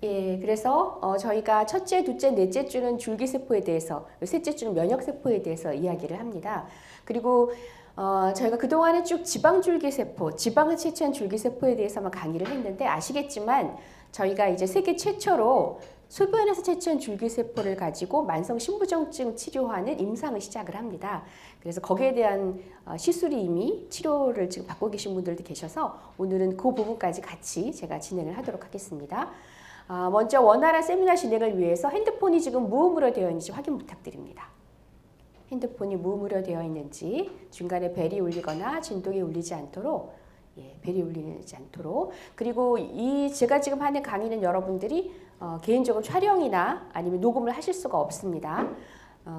예, 그래서 저희가 첫째, 둘째, 넷째 주는 줄기세포에 대해서, 셋째 주는 면역세포에 대해서 이야기를 합니다. 그리고 저희가 그동안에 쭉 지방줄기세포, 지방을 채취한 줄기세포에 대해서만 강의를 했는데 아시겠지만 저희가 이제 세계 최초로 소변에서 채취한 줄기세포를 가지고 만성신부전증 치료하는 임상을 시작을 합니다. 그래서 거기에 대한 시술이 이미 치료를 지금 받고 계신 분들도 계셔서 오늘은 그 부분까지 같이 제가 진행을 하도록 하겠습니다. 먼저 원활한 세미나 진행을 위해서 핸드폰이 지금 무음으로 되어 있는지 확인 부탁드립니다. 핸드폰이 무음으로 되어 있는지 중간에 벨이 울리거나 진동이 울리지 않도록 벨이 울리지 않도록 그리고 제가 지금 하는 강의는 여러분들이 개인적으로 촬영이나 아니면 녹음을 하실 수가 없습니다.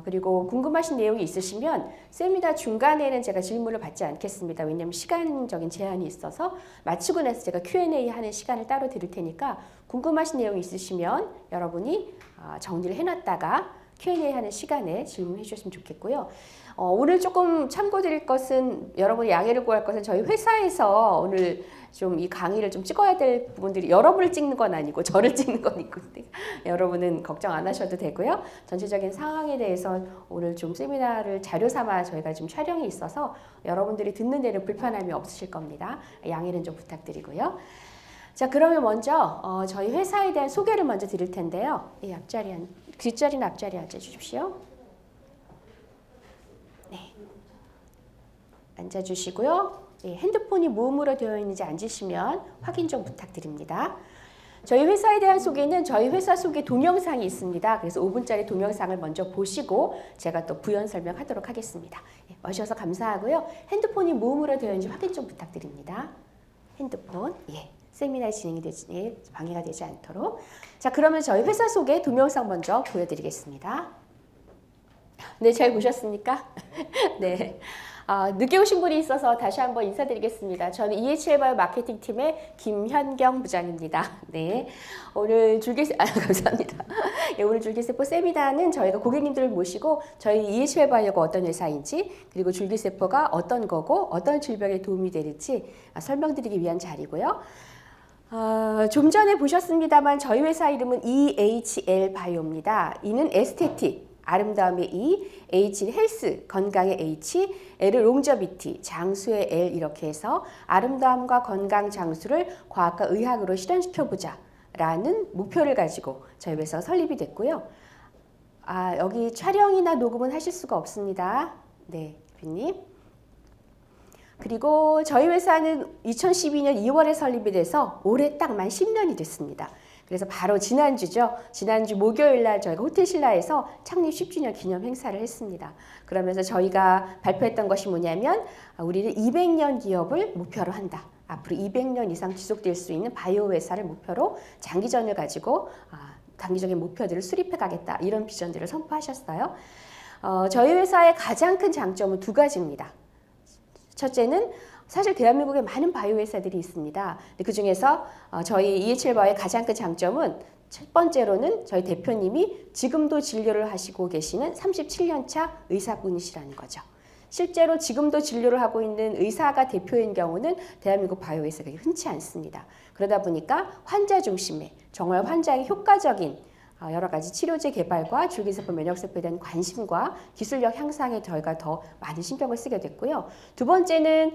그리고 궁금하신 내용이 있으시면 세미나 중간에는 제가 질문을 받지 않겠습니다. 왜냐하면 시간적인 제한이 있어서 마치고 나서 제가 Q&A 하는 시간을 따로 드릴 테니까 궁금하신 내용이 있으시면 여러분이 정리를 해놨다가 Q&A 하는 시간에 질문해 주셨으면 좋겠고요. 오늘 조금 참고드릴 것은 여러분이 양해를 구할 것은 저희 회사에서 오늘 좀 이 강의를 좀 찍어야 될 부분들이 여러분을 찍는 건 아니고 저를 찍는 건 있는데 여러분은 걱정 안 하셔도 되고요. 전체적인 상황에 대해서 오늘 좀 세미나를 자료 삼아 저희가 좀 촬영이 있어서 여러분들이 듣는 데는 불편함이 없으실 겁니다. 양해는 좀 부탁드리고요. 자, 그러면 먼저 저희 회사에 대한 소개를 먼저 드릴 텐데요. 이 뒷자리는 앞자리에 앉아주십시오. 네, 앉아주시고요. 네, 핸드폰이 무음으로 되어 있는지 앉으시면 확인 좀 부탁드립니다. 저희 회사에 대한 소개는 저희 회사 소개 동영상이 있습니다. 그래서 5분짜리 동영상을 먼저 보시고 제가 또 부연 설명하도록 하겠습니다. 네, 와주셔서 감사하고요. 핸드폰이 무음으로 되어 있는지 확인 좀 부탁드립니다. 핸드폰, 세미나 진행이 되지, 방해가 되지 않도록. 자, 그러면 저희 회사 소개 동영상 먼저 보여드리겠습니다. 네, 잘 보셨습니까? 네. 늦게 오신 분이 있어서 다시 한번 인사드리겠습니다. 저는 EHL바이오 마케팅 팀의 김현경 부장입니다. 네, 오늘 감사합니다. 네, 오늘 줄기세포 세미나는 저희가 고객님들을 모시고 저희 EHL바이오가 어떤 회사인지 그리고 줄기세포가 어떤 거고 어떤 질병에 도움이 될지 설명드리기 위한 자리고요. 좀 전에 보셨습니다만 저희 회사 이름은 EHL 바이오입니다. E는 에스테틱, 아름다움의 E, H는 헬스, 건강의 H, L은 롱저비티, 장수의 L 이렇게 해서 아름다움과 건강 장수를 과학과 의학으로 실현시켜보자 라는 목표를 가지고 저희 회사가 설립이 됐고요. 여기 촬영이나 녹음은 하실 수가 없습니다. 네, 대표님. 그리고 저희 회사는 2012년 2월에 설립이 돼서 올해 딱 만 10년이 됐습니다. 그래서 바로 지난주 목요일 날 저희가 호텔신라에서 창립 10주년 기념 행사를 했습니다. 그러면서 저희가 발표했던 것이 뭐냐면 우리는 200년 기업을 목표로 한다. 앞으로 200년 이상 지속될 수 있는 바이오 회사를 목표로 장기전을 가지고 단기적인 목표들을 수립해 가겠다. 이런 비전들을 선포하셨어요. 저희 회사의 가장 큰 장점은 두 가지입니다. 첫째는 사실 대한민국에 많은 바이오 회사들이 있습니다. 그 중에서 저희 EHL바이오의 가장 큰 장점은 첫 번째로는 저희 대표님이 지금도 진료를 하시고 계시는 37년차 의사분이시라는 거죠. 실제로 지금도 진료를 하고 있는 의사가 대표인 경우는 대한민국 바이오 회사가 흔치 않습니다. 그러다 보니까 환자 중심의 정말 환자에게 효과적인 여러 가지 치료제 개발과 줄기세포 면역세포에 대한 관심과 기술력 향상에 저희가 더 많은 신경을 쓰게 됐고요. 두 번째는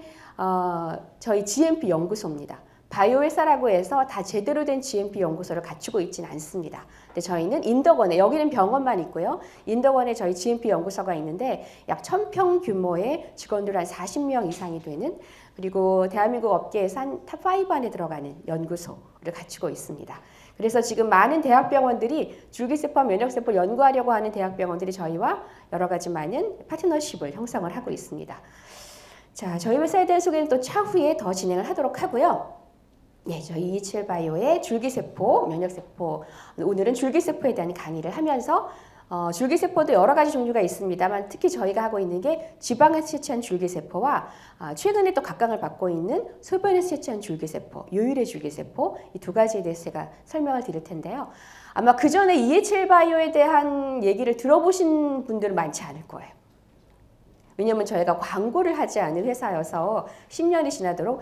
저희 GMP 연구소입니다. 바이오 회사라고 해서 다 제대로 된 GMP 연구소를 갖추고 있지는 않습니다. 근데 저희는 인덕원에, 여기는 병원만 있고요. 인덕원에 저희 GMP 연구소가 있는데 약 1000평 규모의 직원들 한 40명 이상이 되는, 그리고 대한민국 업계에서 한 탑5 안에 들어가는 연구소를 갖추고 있습니다. 그래서 지금 많은 대학병원들이 줄기세포와 면역세포를 연구하려고 하는 대학병원들이 저희와 여러 가지 많은 파트너십을 형성을 하고 있습니다. 자, 저희 회사에 대한 소개는 또 차후에 더 진행을 하도록 하고요. 네, 저희 EHL바이오의 줄기세포, 면역세포, 오늘은 줄기세포에 대한 강의를 하면서 줄기세포도 여러 가지 종류가 있습니다만 특히 저희가 하고 있는 게 지방에서 채취한 줄기세포와 최근에 또 각광을 받고 있는 소변에서 채취한 줄기세포, 요율의 줄기세포, 이 두 가지에 대해서 제가 설명을 드릴 텐데요. 아마 그 전에 EHL바이오에 대한 얘기를 들어보신 분들은 많지 않을 거예요. 왜냐하면 저희가 광고를 하지 않은 회사여서 10년이 지나도록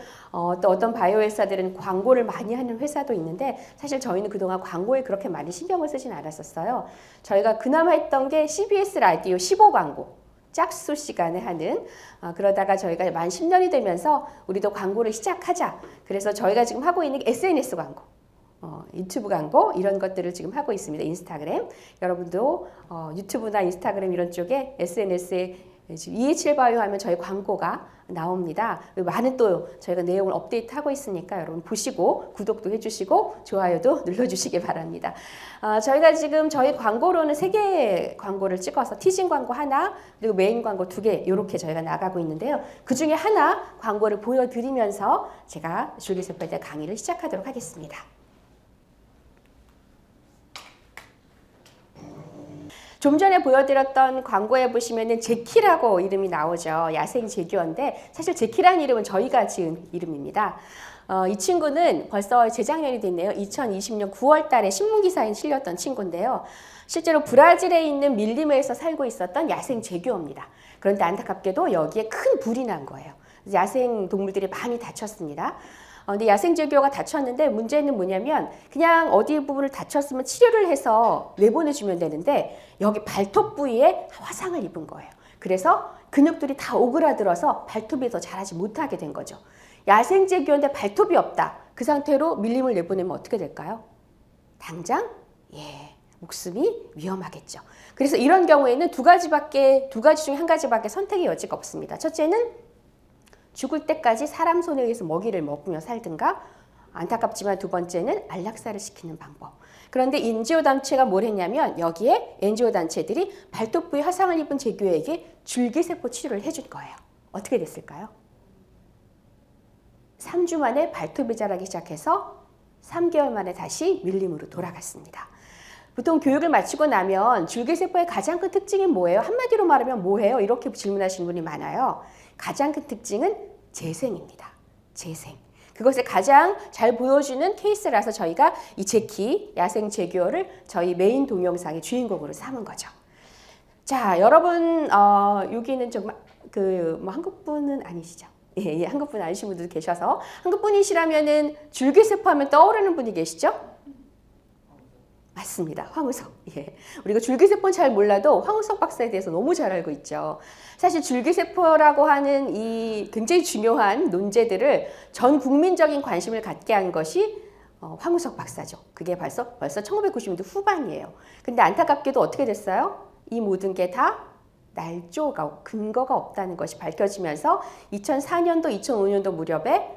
또 어떤 바이오 회사들은 광고를 많이 하는 회사도 있는데 사실 저희는 그동안 광고에 그렇게 많이 신경을 쓰진 않았었어요. 저희가 그나마 했던 게 CBS 라디오 15 광고. 짝수 시간에 하는 그러다가 저희가 만 10년이 되면서 우리도 광고를 시작하자. 그래서 저희가 지금 하고 있는 게 SNS 광고. 유튜브 광고 이런 것들을 지금 하고 있습니다. 인스타그램 여러분도 유튜브나 인스타그램 이런 쪽에 SNS에 지금 EH1바이오 하면 저희 광고가 나옵니다. 많은 또 저희가 내용을 업데이트하고 있으니까 여러분 보시고 구독도 해주시고 좋아요도 눌러주시기 바랍니다. 저희가 지금 저희 광고로는 3개의 광고를 찍어서 티징 광고 하나 그리고 메인 광고 2개 이렇게 저희가 나가고 있는데요. 그 중에 하나 광고를 보여드리면서 제가 줄기세포에 대한 강의를 시작하도록 하겠습니다. 좀 전에 보여드렸던 광고에 보시면은 제키라고 이름이 나오죠. 야생 제규어인데 사실 제키라는 이름은 저희가 지은 이름입니다. 이 친구는 벌써 재작년이 됐네요. 2020년 9월 달에 신문기사에 실렸던 친구인데요. 실제로 브라질에 있는 밀림에서 살고 있었던 야생 제규어입니다. 그런데 안타깝게도 여기에 큰 불이 난 거예요. 야생 동물들이 많이 다쳤습니다. 근데 야생 제규어가 다쳤는데 문제는 뭐냐면 그냥 어디 부분을 다쳤으면 치료를 해서 내보내주면 되는데 여기 발톱 부위에 화상을 입은 거예요. 그래서 근육들이 다 오그라들어서 발톱이 더 자라지 못하게 된 거죠. 야생 제규어인데 발톱이 없다. 그 상태로 밀림을 내보내면 어떻게 될까요? 당장 목숨이 위험하겠죠. 그래서 이런 경우에는 두 가지 중에 한 가지밖에 선택의 여지가 없습니다. 첫째는 죽을 때까지 사람 손에 의해서 먹이를 먹으며 살든가 안타깝지만 두 번째는 안락사를 시키는 방법. 그런데 NGO 단체가 뭘 했냐면 여기에 NGO 단체들이 발톱 부위 화상을 입은 제규어에게 줄기세포 치료를 해줄 거예요. 어떻게 됐을까요? 3주 만에 발톱이 자라기 시작해서 3개월 만에 다시 밀림으로 돌아갔습니다. 보통 교육을 마치고 나면 줄기세포의 가장 큰 특징이 뭐예요? 한마디로 말하면 뭐예요? 이렇게 질문하시는 분이 많아요. 가장 큰 특징은 재생입니다. 재생. 그것을 가장 잘 보여주는 케이스라서 저희가 이 제키, 야생 제규어를 저희 메인 동영상의 주인공으로 삼은 거죠. 자, 여러분 여기는 정말 한국분은 아니시죠? 예, 한국분 아니신 분들도 계셔서 한국분이시라면은 줄기세포 하면 떠오르는 분이 계시죠? 맞습니다. 황우석. 예. 우리가 줄기세포는 잘 몰라도 황우석 박사에 대해서 너무 잘 알고 있죠. 사실 줄기세포라고 하는 이 굉장히 중요한 논제들을 전 국민적인 관심을 갖게 한 것이 황우석 박사죠. 그게 벌써 1990년대 후반이에요. 근데 안타깝게도 어떻게 됐어요? 이 모든 게 다 날조가 근거가 없다는 것이 밝혀지면서 2004년도, 2005년도 무렵에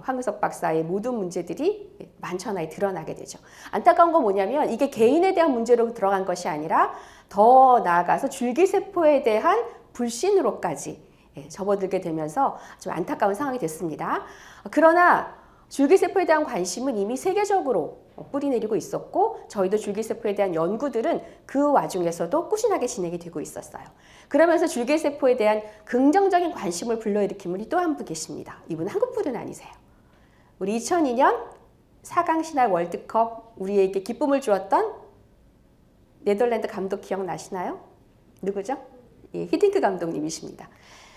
황우석 박사의 모든 문제들이 만천하에 드러나게 되죠. 안타까운 건 뭐냐면 이게 개인에 대한 문제로 들어간 것이 아니라 더 나아가서 줄기세포에 대한 불신으로까지 접어들게 되면서 좀 안타까운 상황이 됐습니다. 그러나 줄기세포에 대한 관심은 이미 세계적으로 뿌리내리고 있었고 저희도 줄기세포에 대한 연구들은 그 와중에서도 꾸준하게 진행이 되고 있었어요. 그러면서 줄기세포에 대한 긍정적인 관심을 불러일으킨 분이 또 한 분 계십니다. 이분은 한국분은 아니세요. 우리 2002년 4강 신화 월드컵 우리에게 기쁨을 주었던 네덜란드 감독 기억나시나요? 누구죠? 예, 히딩크 감독님이십니다.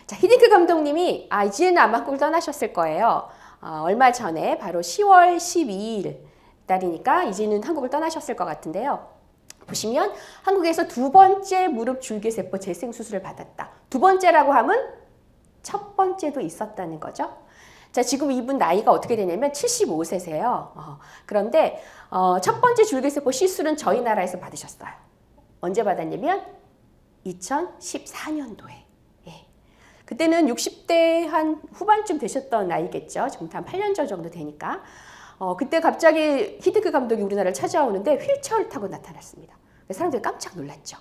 자, 히딩크 감독님이 이제는 아마 한국을 떠나셨을 거예요. 얼마 전에 바로 10월 12일 달이니까 이제는 한국을 떠나셨을 것 같은데요. 보시면 한국에서 두 번째 무릎 줄기세포 재생 수술을 받았다. 두 번째라고 하면 첫 번째도 있었다는 거죠. 자, 지금 이분 나이가 어떻게 되냐면 75세세요. 그런데 첫 번째 줄기세포 시술은 저희 나라에서 받으셨어요. 언제 받았냐면 2014년도에. 그때는 60대 한 후반쯤 되셨던 나이겠죠. 지금 한 8년 전 정도 되니까. 그때 갑자기 히딩크 감독이 우리나라를 찾아오는데 휠체어를 타고 나타났습니다. 사람들이 깜짝 놀랐죠.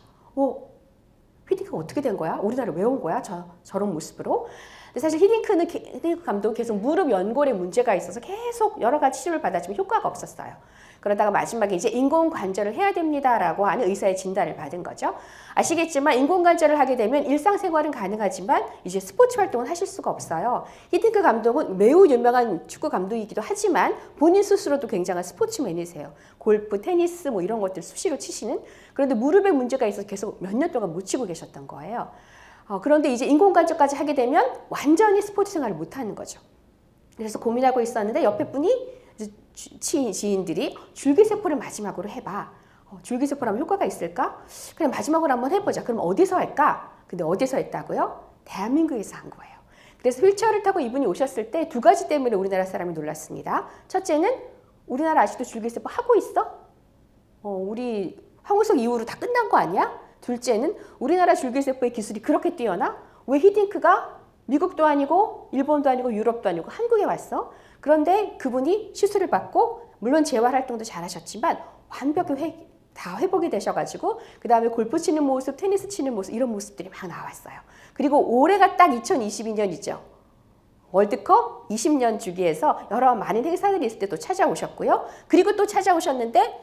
히딩크가 어떻게 된 거야? 우리나라 왜 온 거야? 저런 모습으로. 근데 사실 히딩크 감독이 계속 무릎 연골에 문제가 있어서 계속 여러 가지 치료를 받았지만 효과가 없었어요. 그러다가 마지막에 이제 인공관절을 해야 됩니다라고 하는 의사의 진단을 받은 거죠. 아시겠지만 인공관절을 하게 되면 일상생활은 가능하지만 이제 스포츠 활동은 하실 수가 없어요. 히딩크 감독은 매우 유명한 축구 감독이기도 하지만 본인 스스로도 굉장한 스포츠맨이세요. 골프, 테니스 이런 것들 수시로 치시는. 그런데 무릎에 문제가 있어서 계속 몇 년 동안 못 치고 계셨던 거예요. 그런데 이제 인공관절까지 하게 되면 완전히 스포츠 생활을 못하는 거죠. 그래서 고민하고 있었는데 옆에 분이 지인들이 줄기세포를 마지막으로 해봐. 줄기세포를 하면 효과가 있을까? 그냥 마지막으로 한번 해보자. 그럼 어디서 할까? 근데 어디서 했다고요? 대한민국에서 한 거예요. 그래서 휠체어를 타고 이분이 오셨을 때 두 가지 때문에 우리나라 사람이 놀랐습니다. 첫째는 우리나라 아직도 줄기세포 하고 있어? 우리 황우석 이후로 다 끝난 거 아니야? 둘째는 우리나라 줄기세포의 기술이 그렇게 뛰어나? 왜 히딩크가 미국도 아니고 일본도 아니고 유럽도 아니고 한국에 왔어? 그런데 그분이 시술을 받고 물론 재활활동도 잘하셨지만 완벽히 다 회복이 되셔가지고 그 다음에 골프 치는 모습, 테니스 치는 모습 이런 모습들이 막 나왔어요. 그리고 올해가 딱 2022년이죠. 월드컵 20년 주기에서 여러 많은 행사들이 있을 때 또 찾아오셨고요. 그리고 또 찾아오셨는데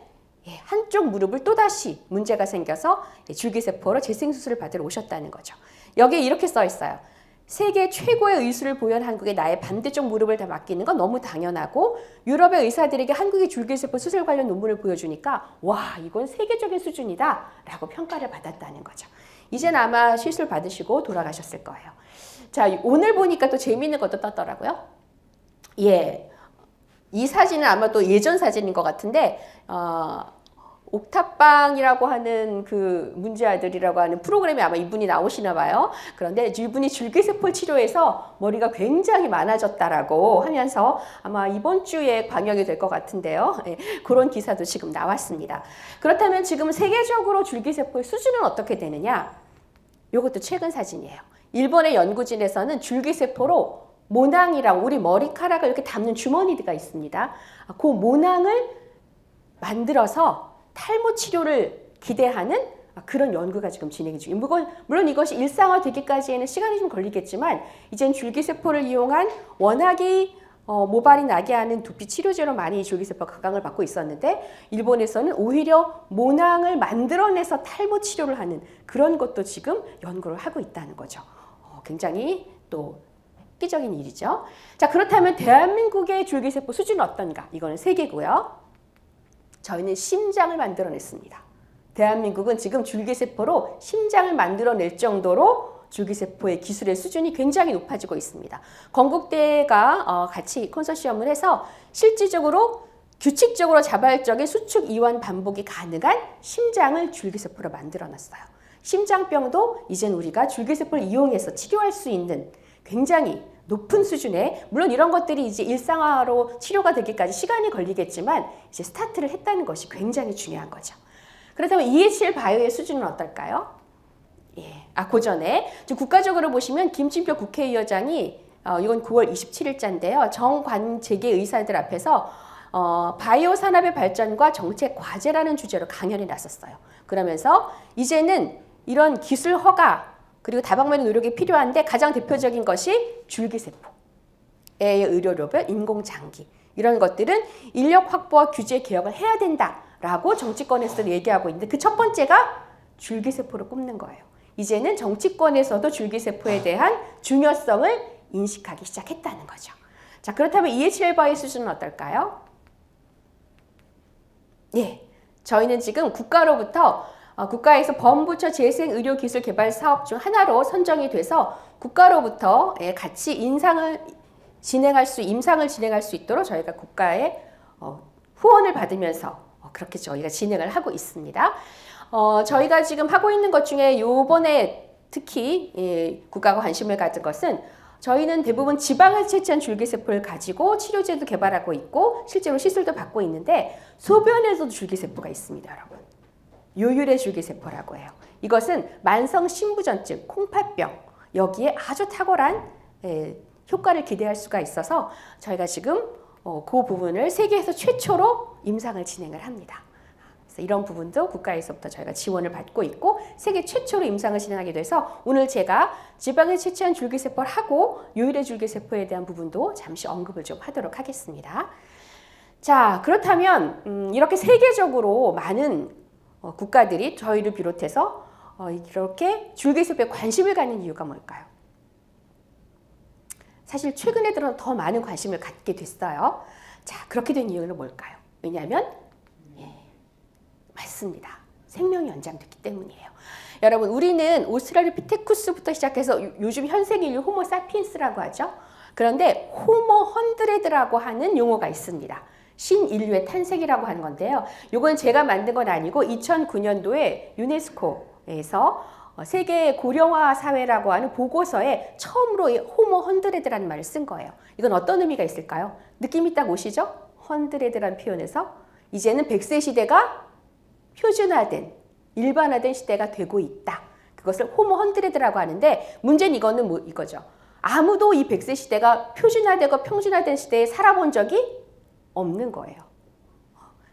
한쪽 무릎을 또다시 문제가 생겨서 줄기세포로 재생수술을 받으러 오셨다는 거죠. 여기에 이렇게 써 있어요. 세계 최고의 의술을 보유한 한국에 나의 반대쪽 무릎을 다 맡기는 건 너무 당연하고 유럽의 의사들에게 한국의 줄기세포 수술 관련 논문을 보여주니까 와 이건 세계적인 수준이다 라고 평가를 받았다는 거죠. 이제는 아마 시술 받으시고 돌아가셨을 거예요. 자 오늘 보니까 또 재미있는 것도 떴더라고요. 이 사진은 아마 또 예전 사진인 것 같은데 옥탑방이라고 하는 그 문제아들이라고 하는 프로그램에 아마 이분이 나오시나 봐요. 그런데 이분이 줄기세포 치료해서 머리가 굉장히 많아졌다라고 하면서 아마 이번 주에 방영이 될 것 같은데요. 그런 기사도 지금 나왔습니다. 그렇다면 지금 세계적으로 줄기세포의 수준은 어떻게 되느냐? 이것도 최근 사진이에요. 일본의 연구진에서는 줄기세포로 모낭이랑 우리 머리카락을 이렇게 담는 주머니가 있습니다. 그 모낭을 만들어서 탈모 치료를 기대하는 그런 연구가 지금 진행 중이에요. 물론 이것이 일상화되기까지에는 시간이 좀 걸리겠지만 이젠 줄기세포를 이용한 워낙이 모발이 나게 하는 두피 치료제로 많이 줄기세포 각광을 받고 있었는데 일본에서는 오히려 모낭을 만들어내서 탈모 치료를 하는 그런 것도 지금 연구를 하고 있다는 거죠. 굉장히 또 획기적인 일이죠. 자 그렇다면 대한민국의 줄기세포 수준은 어떤가? 이거는 세계고요. 저희는 심장을 만들어냈습니다. 대한민국은 지금 줄기세포로 심장을 만들어낼 정도로 줄기세포의 기술의 수준이 굉장히 높아지고 있습니다. 건국대가 같이 컨소시엄을 해서 실질적으로 규칙적으로 자발적인 수축 이완 반복이 가능한 심장을 줄기세포로 만들어놨어요. 심장병도 이젠 우리가 줄기세포를 이용해서 치료할 수 있는 굉장히 높은 수준의 물론 이런 것들이 이제 일상화로 치료가 되기까지 시간이 걸리겠지만 이제 스타트를 했다는 것이 굉장히 중요한 거죠. 그렇다면 EHL 바이오의 수준은 어떨까요? 그 전에 국가적으로 보시면 김진표 국회의장이 이건 9월 27일자인데요. 정관재계 의사들 앞에서 바이오 산업의 발전과 정책 과제라는 주제로 강연에 나섰어요. 그러면서 이제는 이런 기술 허가 그리고 다방면의 노력이 필요한데 가장 대표적인 것이 줄기세포의 의료로봇, 인공장기 이런 것들은 인력 확보와 규제 개혁을 해야 된다라고 정치권에서도 얘기하고 있는데 그 첫 번째가 줄기세포를 꼽는 거예요. 이제는 정치권에서도 줄기세포에 대한 중요성을 인식하기 시작했다는 거죠. 자 그렇다면 EHL 바이오 수준은 어떨까요? 저희는 지금 국가에서 범부처 재생의료기술 개발 사업 중 하나로 선정이 돼서 국가로부터 같이 임상을 진행할 수 있도록 저희가 국가의 후원을 받으면서 그렇게 저희가 진행을 하고 있습니다. 저희가 지금 하고 있는 것 중에 요번에 특히 국가가 관심을 가진 것은 저희는 대부분 지방을 채취한 줄기세포를 가지고 치료제도 개발하고 있고 실제로 시술도 받고 있는데 소변에서도 줄기세포가 있습니다, 여러분. 요율의 줄기세포라고 해요. 이것은 만성 신부전증, 콩팥병 여기에 아주 탁월한 효과를 기대할 수가 있어서 저희가 지금 그 부분을 세계에서 최초로 임상을 진행을 합니다. 그래서 이런 부분도 국가에서부터 저희가 지원을 받고 있고 세계 최초로 임상을 진행하게 돼서 오늘 제가 지방에 채취한 줄기세포를 하고 요율의 줄기세포에 대한 부분도 잠시 언급을 좀 하도록 하겠습니다. 자, 그렇다면 이렇게 세계적으로 많은 국가들이 저희를 비롯해서 이렇게 줄기세포에 관심을 갖는 이유가 뭘까요? 사실 최근에 들어 더 많은 관심을 갖게 됐어요. 자, 그렇게 된 이유는 뭘까요? 왜냐하면 맞습니다. 생명이 연장됐기 때문이에요. 여러분, 우리는 오스트랄로피테쿠스부터 시작해서 요즘 현생 인류 호모 사피엔스라고 하죠. 그런데 호모 헌드레드라고 하는 용어가 있습니다. 신인류의 탄생이라고 하는 건데요. 이건 제가 만든 건 아니고 2009년도에 유네스코에서 세계 고령화 사회라고 하는 보고서에 처음으로 이 호모 헌드레드라는 말을 쓴 거예요. 이건 어떤 의미가 있을까요? 느낌이 딱 오시죠? 헌드레드라는 표현에서 이제는 100세 시대가 표준화된, 일반화된 시대가 되고 있다. 그것을 호모 헌드레드라고 하는데 문제는 이거는 뭐 이거죠. 아무도 이 100세 시대가 표준화되고 평준화된 시대에 살아본 적이 없는 거예요.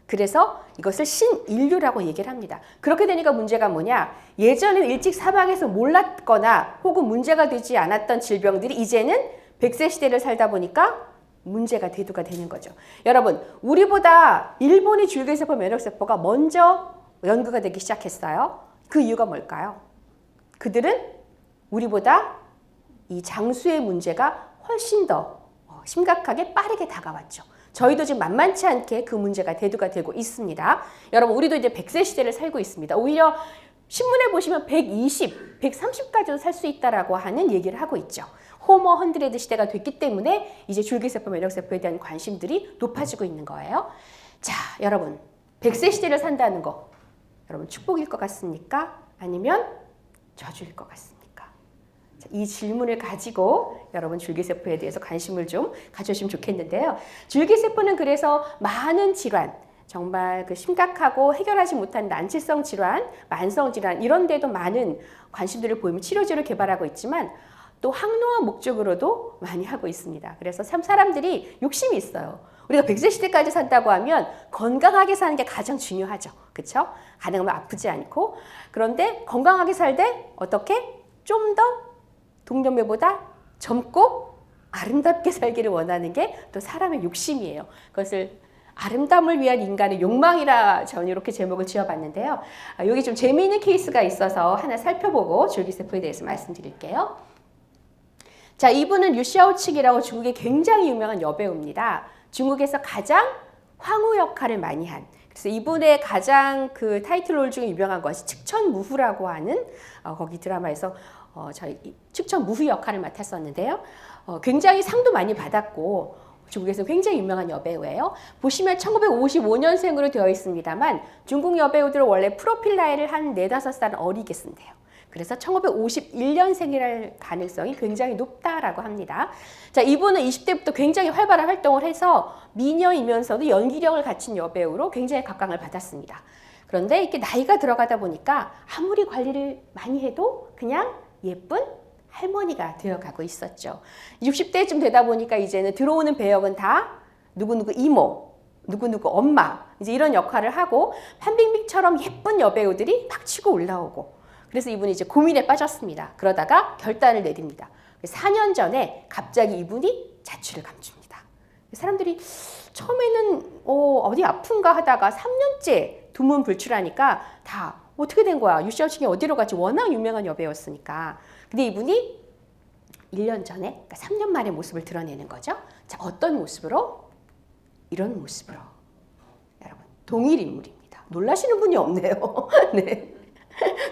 그래서 이것을 신인류라고 얘기를 합니다. 그렇게 되니까 문제가 뭐냐? 예전에 일찍 사망해서 몰랐거나 혹은 문제가 되지 않았던 질병들이 이제는 100세 시대를 살다 보니까 문제가 대두가 되는 거죠. 여러분, 우리보다 일본의 줄기세포 면역세포가 먼저 연구가 되기 시작했어요. 그 이유가 뭘까요? 그들은 우리보다 이 장수의 문제가 훨씬 더 심각하게 빠르게 다가왔죠. 저희도 지금 만만치 않게 그 문제가 대두가 되고 있습니다. 여러분, 우리도 이제 100세 시대를 살고 있습니다. 오히려 신문에 보시면 120, 130까지도 살 수 있다라고 하는 얘기를 하고 있죠. 호모 헌드레드 시대가 됐기 때문에 이제 줄기세포, 면역세포에 대한 관심들이 높아지고 있는 거예요. 자, 여러분, 100세 시대를 산다는 거 여러분 축복일 것 같습니까? 아니면 저주일 것 같습니까? 이 질문을 가지고 여러분 줄기세포에 대해서 관심을 좀 가져주시면 좋겠는데요. 줄기세포는 그래서 많은 질환, 정말 그 심각하고 해결하지 못한 난치성 질환, 만성 질환 이런 데도 많은 관심들을 보이며 치료제를 개발하고 있지만 또 항노화 목적으로도 많이 하고 있습니다. 그래서 참 사람들이 욕심이 있어요. 우리가 100세 시대까지 산다고 하면 건강하게 사는 게 가장 중요하죠. 그렇죠? 가능하면 아프지 않고. 그런데 건강하게 살되 어떻게? 좀 더 동년배보다 젊고 아름답게 살기를 원하는 게 또 사람의 욕심이에요. 그것을 아름다움을 위한 인간의 욕망이라 저는 이렇게 제목을 지어봤는데요. 여기 좀 재미있는 케이스가 있어서 하나 살펴보고 줄기세포에 대해서 말씀드릴게요. 자, 이분은 류샤오칭이라고 중국의 굉장히 유명한 여배우입니다. 중국에서 가장 황후 역할을 많이 한. 그래서 이분의 가장 그 타이틀롤 중에 유명한 것이 측천무후라고 하는 거기 드라마에서 저희 측천무후 역할을 맡았었는데요. 굉장히 상도 많이 받았고 중국에서 굉장히 유명한 여배우예요. 보시면 1955년생으로 되어 있습니다만 중국 여배우들은 원래 프로필 나이를 한 4, 5살 어리게 쓴대요. 그래서 1951년생이랄 가능성이 굉장히 높다라고 합니다. 자, 이분은 20대부터 굉장히 활발한 활동을 해서 미녀이면서도 연기력을 갖춘 여배우로 굉장히 각광을 받았습니다. 그런데 이렇게 나이가 들어가다 보니까 아무리 관리를 많이 해도 그냥 예쁜 할머니가 되어가고 있었죠. 60대쯤 되다 보니까 이제는 들어오는 배역은 다 누구누구 이모, 누구누구 엄마 이제 이런 역할을 하고 판빙빙처럼 예쁜 여배우들이 막 치고 올라오고 그래서 이분이 이제 고민에 빠졌습니다. 그러다가 결단을 내립니다. 4년 전에 갑자기 이분이 자취를 감춥니다. 사람들이 처음에는 어디 아픈가 하다가 3년째 두문불출하니까 다 어떻게 된 거야? 유시아칭이 어디로 갔지? 워낙 유명한 여배우였으니까. 근데 이분이 1년 전에, 그러니까 3년 만에 모습을 드러내는 거죠. 자, 어떤 모습으로? 이런 모습으로. 여러분, 동일 인물입니다. 놀라시는 분이 없네요. 네.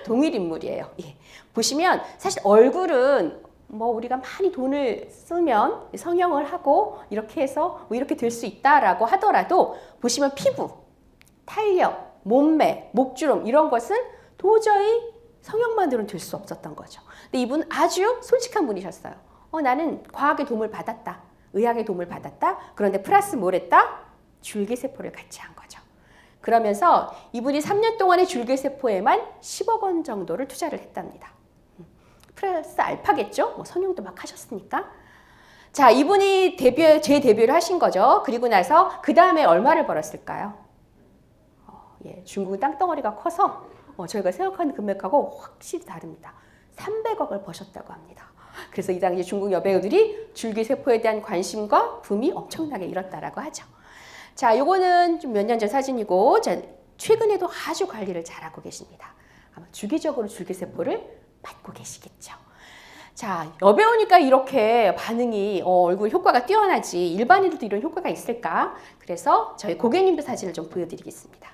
동일 인물이에요. 예. 보시면 사실 얼굴은 뭐 우리가 많이 돈을 쓰면 성형을 하고 이렇게 해서 뭐 이렇게 될 수 있다라고 하더라도 보시면 피부, 탄력, 몸매, 목주름 이런 것은 도저히 성형만으로는 될 수 없었던 거죠. 근데 이분은 아주 솔직한 분이셨어요. 나는 과학의 도움을 받았다. 의학의 도움을 받았다. 그런데 플러스 뭘 했다? 줄기세포를 같이 한 거죠. 그러면서 이분이 3년 동안의 줄기세포에만 10억 원 정도를 투자를 했답니다. 플러스 알파겠죠? 뭐 성형도 막 하셨으니까. 자, 이분이 재데뷔를 하신 거죠. 그리고 나서 그 다음에 얼마를 벌었을까요? 중국은 땅덩어리가 커서 저희가 생각하는 금액하고 확실히 다릅니다. 300억을 버셨다고 합니다. 그래서 이 당시 중국 여배우들이 줄기세포에 대한 관심과 붐이 엄청나게 일었다라고 하죠. 자, 요거는 좀 몇 년 전 사진이고 최근에도 아주 관리를 잘하고 계십니다. 아마 주기적으로 줄기세포를 맞고 계시겠죠. 자, 여배우니까 이렇게 반응이 얼굴 효과가 뛰어나지 일반인들도 이런 효과가 있을까? 그래서 저희 고객님들 사진을 좀 보여드리겠습니다.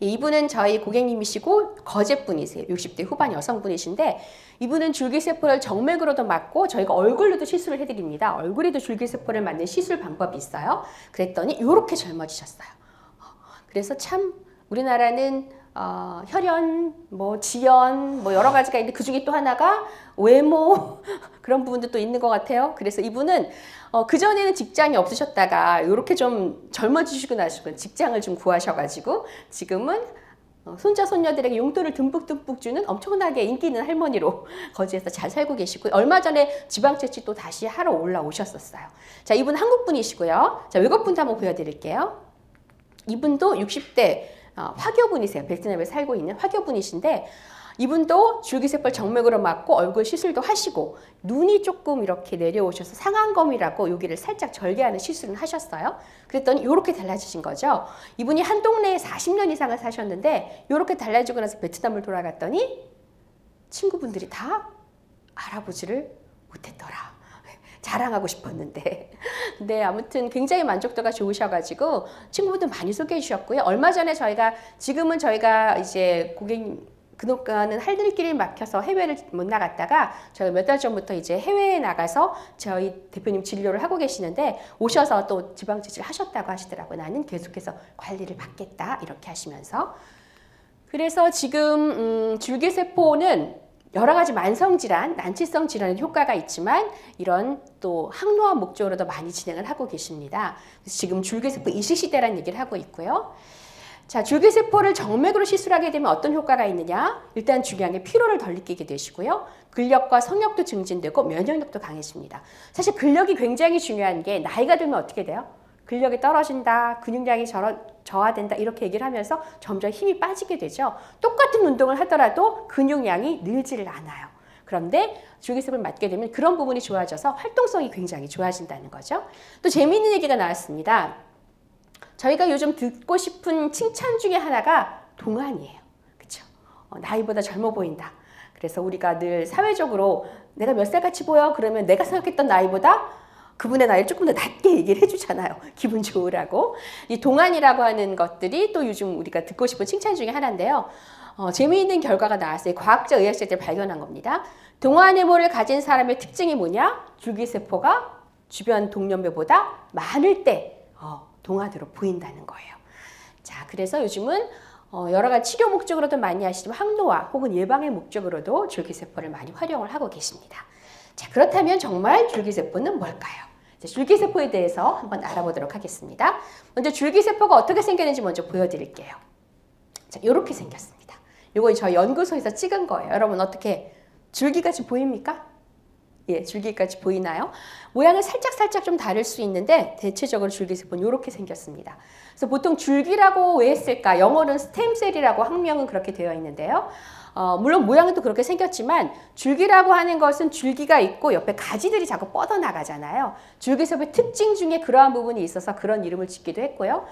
이분은 저희 고객님이시고 거제분이세요. 60대 후반 여성분이신데 이분은 줄기세포를 정맥으로도 맞고 저희가 얼굴로도 시술을 해드립니다. 얼굴에도 줄기세포를 맞는 시술 방법이 있어요. 그랬더니 이렇게 젊어지셨어요. 그래서 참 우리나라는 혈연, 뭐 지연, 뭐 여러 가지가 있는데 그 중에 또 하나가 외모 그런 부분도 또 있는 것 같아요. 그래서 이분은 그전에는 직장이 없으셨다가 이렇게 좀 젊어지시고 나시고 직장을 좀 구하셔가지고 지금은 손자 손녀들에게 용돈을 듬뿍듬뿍 주는 엄청나게 인기 있는 할머니로 거제에서 잘 살고 계시고 얼마 전에 지방채취 또 다시 하러 올라오셨었어요. 자, 이분 한국 분이시고요. 자, 외국 분도 한번 보여드릴게요. 이분도 60대 화교분이세요. 베트남에 살고 있는 화교분이신데 이분도 줄기세포 정맥으로 맞고 얼굴 시술도 하시고 눈이 조금 이렇게 내려오셔서 상안검이라고 여기를 살짝 절개하는 시술을 하셨어요. 그랬더니 이렇게 달라지신 거죠. 이분이 한 동네에 40년 이상을 사셨는데 이렇게 달라지고 나서 베트남을 돌아갔더니 친구분들이 다 알아보지를 못했더라. 자랑하고 싶었는데. 근데 아무튼 굉장히 만족도가 좋으셔가지고 친구분들 많이 소개해 주셨고요. 얼마 전에 지금은 저희가 이제 고객님 그동안은 할 일길이 막혀서 해외를 못 나갔다가 저희 몇 달 전부터 이제 해외에 나가서 저희 대표님 진료를 하고 계시는데 오셔서 또 지방채취를 하셨다고 하시더라고요. 나는 계속해서 관리를 받겠다 이렇게 하시면서. 그래서 지금 줄기세포는 여러 가지 만성질환, 난치성 질환의 효과가 있지만 이런 또 항노화 목적으로도 많이 진행을 하고 계십니다. 그래서 지금 줄기세포 이식시대라는 얘기를 하고 있고요. 자, 줄기세포를 정맥으로 시술하게 되면 어떤 효과가 있느냐? 일단 중요한 게 피로를 덜 느끼게 되시고요. 근력과 성욕도 증진되고 면역력도 강해집니다. 사실 근력이 굉장히 중요한 게 나이가 들면 어떻게 돼요? 근력이 떨어진다, 근육량이 저하된다 이렇게 얘기를 하면서 점점 힘이 빠지게 되죠. 똑같은 운동을 하더라도 근육량이 늘지를 않아요. 그런데 줄기세포를 맞게 되면 그런 부분이 좋아져서 활동성이 굉장히 좋아진다는 거죠. 또 재미있는 얘기가 나왔습니다. 저희가 요즘 듣고 싶은 칭찬 중에 하나가 동안이에요. 그렇죠? 나이보다 젊어 보인다. 그래서 우리가 늘 사회적으로 내가 몇 살 같이 보여? 그러면 내가 생각했던 나이보다 그분의 나이를 조금 더 낮게 얘기를 해주잖아요. 기분 좋으라고. 이 동안이라고 하는 것들이 또 요즘 우리가 듣고 싶은 칭찬 중에 하나인데요. 재미있는 결과가 나왔어요. 과학자, 의학자들이 발견한 겁니다. 동안외모를 가진 사람의 특징이 뭐냐? 줄기세포가 주변 동년배보다 많을 때 동안으로 보인다는 거예요. 자, 그래서 요즘은 여러 가지 치료 목적으로도 많이 하시지만 항노화 혹은 예방의 목적으로도 줄기세포를 많이 활용을 하고 계십니다. 자, 그렇다면 정말 줄기세포는 뭘까요? 줄기세포에 대해서 한번 알아보도록 하겠습니다. 먼저 줄기세포가 어떻게 생겼는지 먼저 보여드릴게요. 자, 이렇게 생겼습니다. 이거 저희 연구소에서 찍은 거예요. 여러분 어떻게 줄기같이 보입니까? 예, 줄기까지 보이나요? 모양은 살짝 좀 다를 수 있는데 대체적으로 줄기세포는 이렇게 생겼습니다. 그래서 보통 줄기라고 왜 했을까? 영어로는 스템셀이라고 학명은 그렇게 되어 있는데요. 물론 모양은 또 그렇게 생겼지만 줄기라고 하는 것은 줄기가 있고 옆에 가지들이 자꾸 뻗어나가잖아요. 줄기세포의 특징 중에 그러한 부분이 있어서 그런 이름을 짓기도 했고요.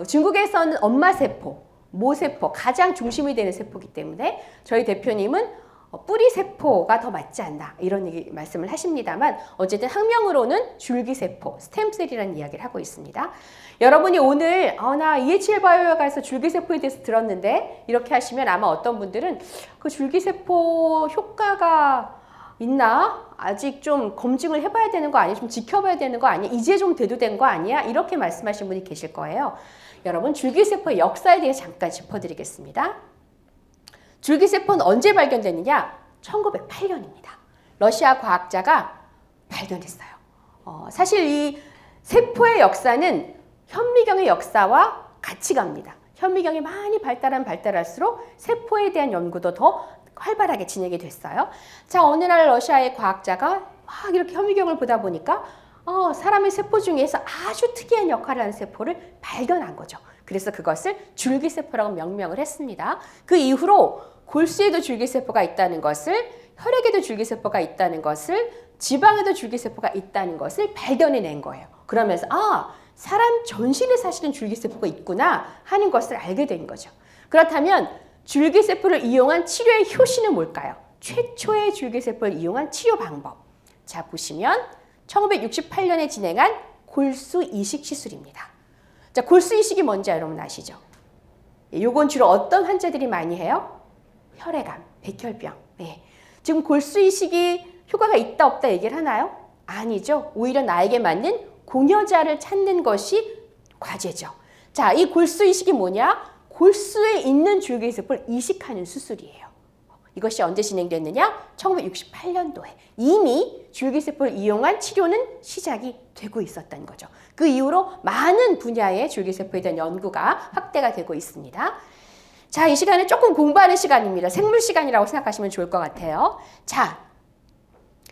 중국에서는 엄마세포, 모세포, 가장 중심이 되는 세포이기 때문에 저희 대표님은 뿌리세포가 더 맞지 않나 이런 말씀을 하십니다만 어쨌든 학명으로는 줄기세포, 스템셀이라는 이야기를 하고 있습니다. 여러분이 오늘 나 EHL 바이오에 가서 줄기세포에 대해서 들었는데 이렇게 하시면 아마 어떤 분들은 그 줄기세포 효과가 있나? 아직 좀 검증을 해봐야 되는 거 아니야? 좀 지켜봐야 되는 거 아니야? 이제 좀 돼도 된 거 아니야? 이렇게 말씀하신 분이 계실 거예요. 여러분 줄기세포의 역사에 대해 잠깐 짚어드리겠습니다. 줄기세포는 언제 발견됐느냐? 1908년입니다. 러시아 과학자가 발견했어요. 사실 이 세포의 역사는 현미경의 역사와 같이 갑니다. 현미경이 많이 발달할수록 세포에 대한 연구도 더 활발하게 진행이 됐어요. 자, 어느 날 러시아의 과학자가 막 이렇게 현미경을 보다 보니까 사람의 세포 중에서 아주 특이한 역할을 하는 세포를 발견한 거죠. 그래서 그것을 줄기세포라고 명명을 했습니다. 그 이후로 골수에도 줄기세포가 있다는 것을, 혈액에도 줄기세포가 있다는 것을, 지방에도 줄기세포가 있다는 것을 발견해낸 거예요. 그러면서 사람 전신에 사실은 줄기세포가 있구나 하는 것을 알게 된 거죠. 그렇다면 줄기세포를 이용한 치료의 효시는 뭘까요? 최초의 줄기세포를 이용한 치료 방법. 자, 보시면 1968년에 진행한 골수 이식 시술입니다. 자, 골수 이식이 뭔지 여러분 아시죠? 요건 주로 어떤 환자들이 많이 해요? 혈액암, 백혈병. 예. 지금 골수이식이 효과가 있다 없다 얘기를 하나요? 아니죠. 오히려 나에게 맞는 공여자를 찾는 것이 과제죠. 자, 이 골수이식이 뭐냐? 골수에 있는 줄기세포를 이식하는 수술이에요. 이것이 언제 진행됐느냐? 1968년도에 이미 줄기세포를 이용한 치료는 시작이 되고 있었던 거죠. 그 이후로 많은 분야의 줄기세포에 대한 연구가 확대가 되고 있습니다. 자, 이 시간은 조금 공부하는 시간입니다. 생물 시간이라고 생각하시면 좋을 것 같아요. 자,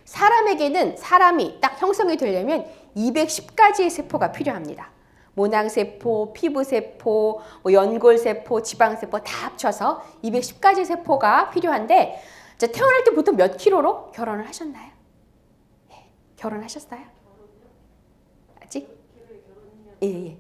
사람이 딱 형성이 되려면 210가지의 세포가 필요합니다. 모낭세포, 피부세포, 연골세포, 지방세포 다 합쳐서 210가지 세포가 필요한데, 자, 태어날 때 보통 몇 킬로로 결혼을 하셨나요? 예, 결혼하셨어요? 아직? 예.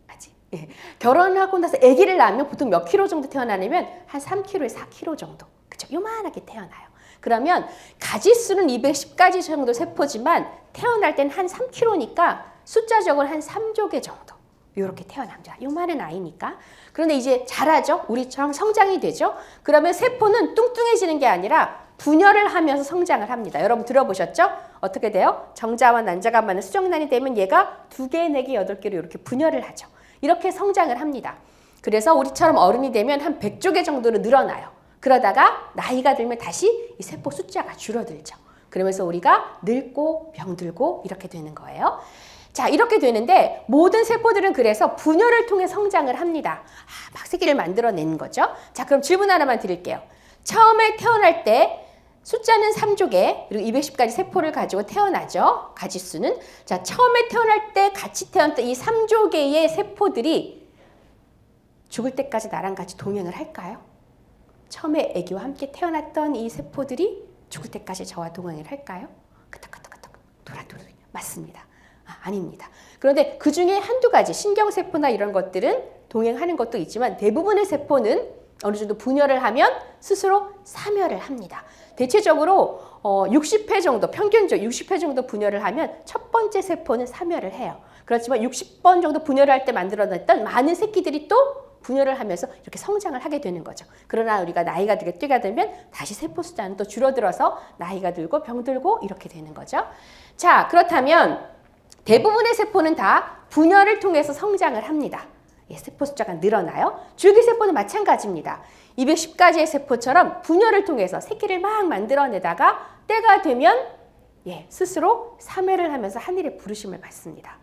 아직? 예. 결혼하고 나서 아기를 낳으면 보통 몇 킬로 정도 태어나냐면 한 3킬로에서 4킬로 정도. 그쵸? 요만하게 태어나요. 그러면 가지수는 210가지 정도 세포지만 태어날 때는 한 3킬로니까 숫자적으로 한 3조개 정도 이렇게 태어납니다. 요만한 아이니까. 그런데 이제 자라죠. 우리처럼 성장이 되죠. 그러면 세포는 뚱뚱해지는 게 아니라 분열을 하면서 성장을 합니다. 여러분 들어보셨죠? 어떻게 돼요? 정자와 난자가 맞는 수정란이 되면 얘가 2개, 4개, 8개로 이렇게 분열을 하죠. 이렇게 성장을 합니다. 그래서 우리처럼 어른이 되면 한 100조개 정도로 늘어나요. 그러다가 나이가 들면 다시 이 세포 숫자가 줄어들죠. 그러면서 우리가 늙고 병들고 이렇게 되는 거예요. 자, 이렇게 되는데 모든 세포들은 그래서 분열을 통해 성장을 합니다. 막 새끼를 만들어내는 거죠. 자, 그럼 질문 하나만 드릴게요. 처음에 태어날 때 숫자는 3조개, 그리고 210가지 세포를 가지고 태어나죠. 가지수는. 자, 처음에 태어날 때 같이 태어났던 이 3조개의 세포들이 죽을 때까지 나랑 같이 동행을 할까요? 처음에 아기와 함께 태어났던 이 세포들이 죽을 때까지 저와 동행을 할까요? 끄덕끄덕끄덕 돌아돌아. 맞습니다. 아닙니다. 그런데 그 중에 한두 가지 신경세포나 이런 것들은 동행하는 것도 있지만 대부분의 세포는 어느 정도 분열을 하면 스스로 사멸을 합니다. 대체적으로 60회 정도, 평균적으로 60회 정도 분열을 하면 첫 번째 세포는 사멸을 해요. 그렇지만 60번 정도 분열을 할 때 만들어냈던 많은 새끼들이 또 분열을 하면서 이렇게 성장을 하게 되는 거죠. 그러나 우리가 나이가 뛰게 되면 다시 세포 숫자는 또 줄어들어서 나이가 들고 병들고 이렇게 되는 거죠. 자, 그렇다면 대부분의 세포는 다 분열을 통해서 성장을 합니다. 예, 세포 숫자가 늘어나요. 줄기세포는 마찬가지입니다. 210가지의 세포처럼 분열을 통해서 새끼를 막 만들어내다가 때가 되면 스스로 사멸을 하면서 하늘의 부르심을 받습니다.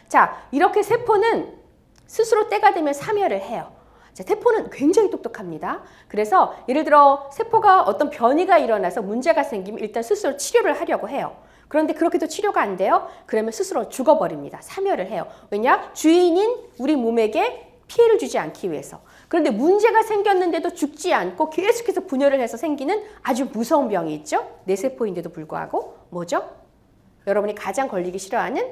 자, 이렇게 세포는 스스로 때가 되면 사멸을 해요. 자, 세포는 굉장히 똑똑합니다. 그래서 예를 들어 세포가 어떤 변이가 일어나서 문제가 생기면 일단 스스로 치료를 하려고 해요. 그런데 그렇게도 치료가 안 돼요? 그러면 스스로 죽어버립니다. 사멸을 해요. 왜냐? 주인인 우리 몸에게 피해를 주지 않기 위해서. 그런데 문제가 생겼는데도 죽지 않고 계속해서 분열을 해서 생기는 아주 무서운 병이 있죠? 뇌세포인데도 불구하고 뭐죠? 여러분이 가장 걸리기 싫어하는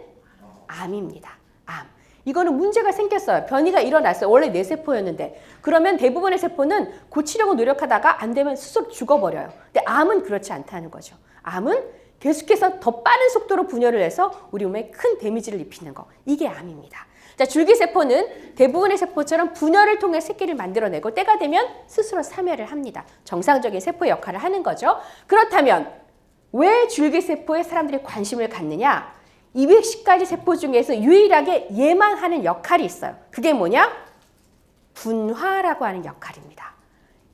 암입니다. 암. 이거는 문제가 생겼어요. 변이가 일어났어요. 원래 뇌세포였는데. 그러면 대부분의 세포는 고치려고 노력하다가 안 되면 스스로 죽어버려요. 근데 암은 그렇지 않다는 거죠. 암은 계속해서 더 빠른 속도로 분열을 해서 우리 몸에 큰 데미지를 입히는 거. 이게 암입니다. 자, 줄기세포는 대부분의 세포처럼 분열을 통해 새끼를 만들어내고 때가 되면 스스로 사멸을 합니다. 정상적인 세포의 역할을 하는 거죠. 그렇다면 왜 줄기세포에 사람들이 관심을 갖느냐? 210가지 세포 중에서 유일하게 얘만 하는 역할이 있어요. 그게 뭐냐? 분화라고 하는 역할입니다.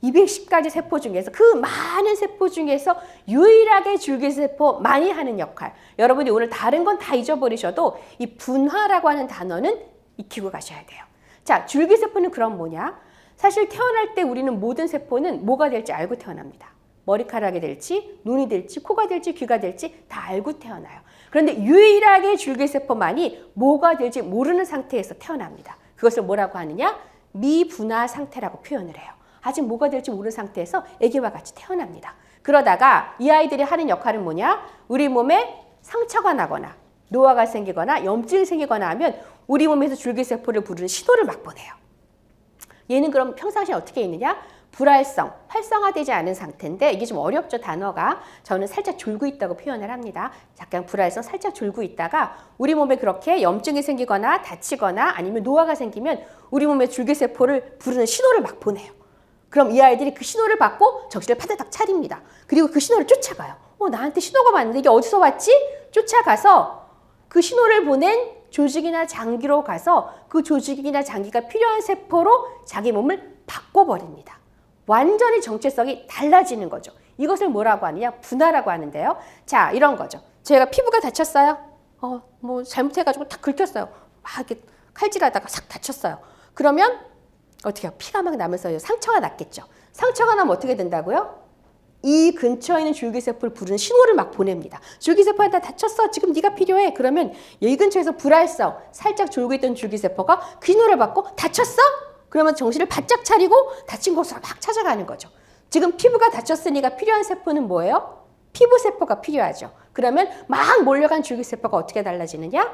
210가지 세포 중에서 그 많은 세포 중에서 유일하게 줄기세포 많이 하는 역할. 여러분이 오늘 다른 건 다 잊어버리셔도 이 분화라고 하는 단어는 익히고 가셔야 돼요. 자, 줄기세포는 그럼 뭐냐? 사실 태어날 때 우리는 모든 세포는 뭐가 될지 알고 태어납니다. 머리카락이 될지, 눈이 될지, 코가 될지, 귀가 될지 다 알고 태어나요. 그런데 유일하게 줄기세포만이 뭐가 될지 모르는 상태에서 태어납니다. 그것을 뭐라고 하느냐? 미분화 상태라고 표현을 해요. 아직 뭐가 될지 모르는 상태에서 아기와 같이 태어납니다. 그러다가 이 아이들이 하는 역할은 뭐냐? 우리 몸에 상처가 나거나 노화가 생기거나 염증이 생기거나 하면 우리 몸에서 줄기세포를 부르는 신호를 막 보내요. 얘는 그럼 평상시에 어떻게 있느냐? 불활성, 활성화되지 않은 상태인데 이게 좀 어렵죠, 단어가. 저는 살짝 졸고 있다고 표현을 합니다. 약간 불활성, 살짝 졸고 있다가 우리 몸에 그렇게 염증이 생기거나 다치거나 아니면 노화가 생기면 우리 몸의 줄기세포를 부르는 신호를 막 보내요. 그럼 이 아이들이 그 신호를 받고 정신을 파다닥 차립니다. 그리고 그 신호를 쫓아가요. 나한테 신호가 왔는데 이게 어디서 왔지? 쫓아가서 그 신호를 보낸 조직이나 장기로 가서 그 조직이나 장기가 필요한 세포로 자기 몸을 바꿔버립니다. 완전히 정체성이 달라지는 거죠. 이것을 뭐라고 하느냐? 분화라고 하는데요. 자, 이런 거죠. 제가 피부가 다쳤어요. 뭐 잘못해가지고 탁 긁혔어요. 막 이렇게 칼질하다가 싹 다쳤어요. 그러면 어떻게 해요? 피가 막 나면서 상처가 났겠죠. 상처가 나면 어떻게 된다고요? 이 근처에 있는 줄기세포를 부르는 신호를 막 보냅니다. 줄기세포한테 다쳤어. 지금 네가 필요해. 그러면 이 근처에서 불활성, 살짝 졸고 있던 줄기세포가 그 신호를 받고 다쳤어? 그러면 정신을 바짝 차리고 다친 곳으로 막 찾아가는 거죠. 지금 피부가 다쳤으니까 필요한 세포는 뭐예요? 피부세포가 필요하죠. 그러면 막 몰려간 줄기세포가 어떻게 달라지느냐?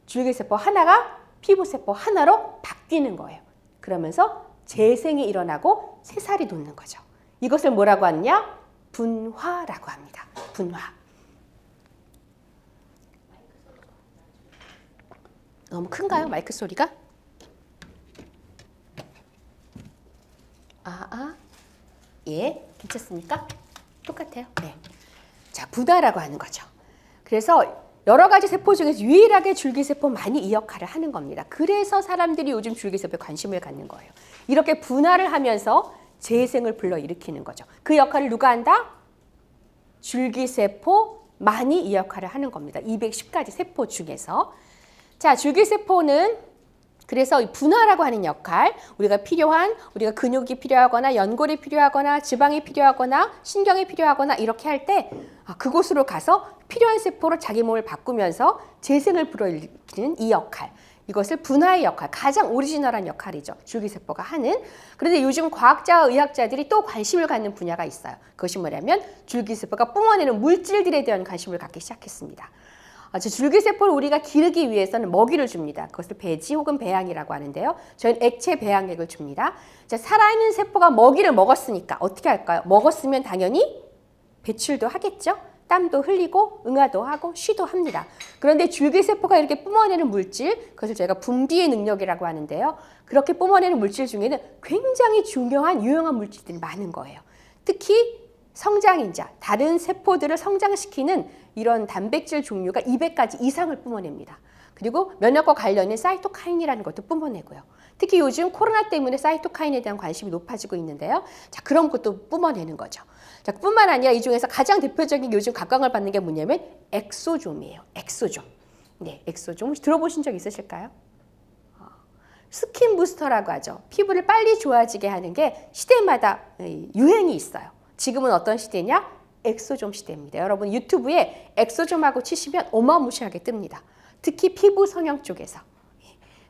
줄기세포 하나가 피부세포 하나로 바뀌는 거예요. 그러면서 재생이 일어나고 새살이 돋는 거죠. 이것을 뭐라고 하느냐? 분화라고 합니다. 분화. 너무 큰가요? 마이크 소리가? 예, 괜찮습니까? 똑같아요. 네. 자, 분화라고 하는 거죠. 그래서 여러 가지 세포 중에서 유일하게 줄기세포만이 이 역할을 하는 겁니다. 그래서 사람들이 요즘 줄기세포에 관심을 갖는 거예요. 이렇게 분화를 하면서 재생을 불러일으키는 거죠. 그 역할을 누가 한다? 줄기세포만이 이 역할을 하는 겁니다. 210가지 세포 중에서. 자, 줄기세포는 그래서 이 분화라고 하는 역할, 우리가 근육이 필요하거나 연골이 필요하거나 지방이 필요하거나 신경이 필요하거나 이렇게 할 때 그곳으로 가서 필요한 세포로 자기 몸을 바꾸면서 재생을 불어일으키는 이 역할. 이것을 분화의 역할, 가장 오리지널한 역할이죠. 줄기세포가 하는. 그런데 요즘 과학자와 의학자들이 또 관심을 갖는 분야가 있어요. 그것이 뭐냐면 줄기세포가 뿜어내는 물질들에 대한 관심을 갖기 시작했습니다. 줄기세포를 우리가 기르기 위해서는 먹이를 줍니다. 그것을 배지 혹은 배양이라고 하는데요. 저희는 액체 배양액을 줍니다. 자, 살아있는 세포가 먹이를 먹었으니까 어떻게 할까요? 먹었으면 당연히 배출도 하겠죠. 땀도 흘리고 응아도 하고 쉬도 합니다. 그런데 줄기세포가 이렇게 뿜어내는 물질, 그것을 저희가 분비의 능력이라고 하는데요. 그렇게 뿜어내는 물질 중에는 굉장히 중요한 유용한 물질들이 많은 거예요. 특히 성장인자, 다른 세포들을 성장시키는 이런 단백질 종류가 200가지 이상을 뿜어냅니다. 그리고 면역과 관련된 사이토카인이라는 것도 뿜어내고요. 특히 요즘 코로나 때문에 사이토카인에 대한 관심이 높아지고 있는데요. 자, 그런 것도 뿜어내는 거죠. 자, 뿐만 아니라 이 중에서 가장 대표적인 요즘 각광을 받는 게 뭐냐면 엑소좀이에요. 엑소좀. 네, 엑소좀. 혹시 들어보신 적 있으실까요? 스킨 부스터라고 하죠. 피부를 빨리 좋아지게 하는 게 시대마다 유행이 있어요. 지금은 어떤 시대냐? 엑소좀 시대입니다. 여러분 유튜브에 엑소좀하고 치시면 어마무시하게 뜹니다. 특히 피부 성형 쪽에서.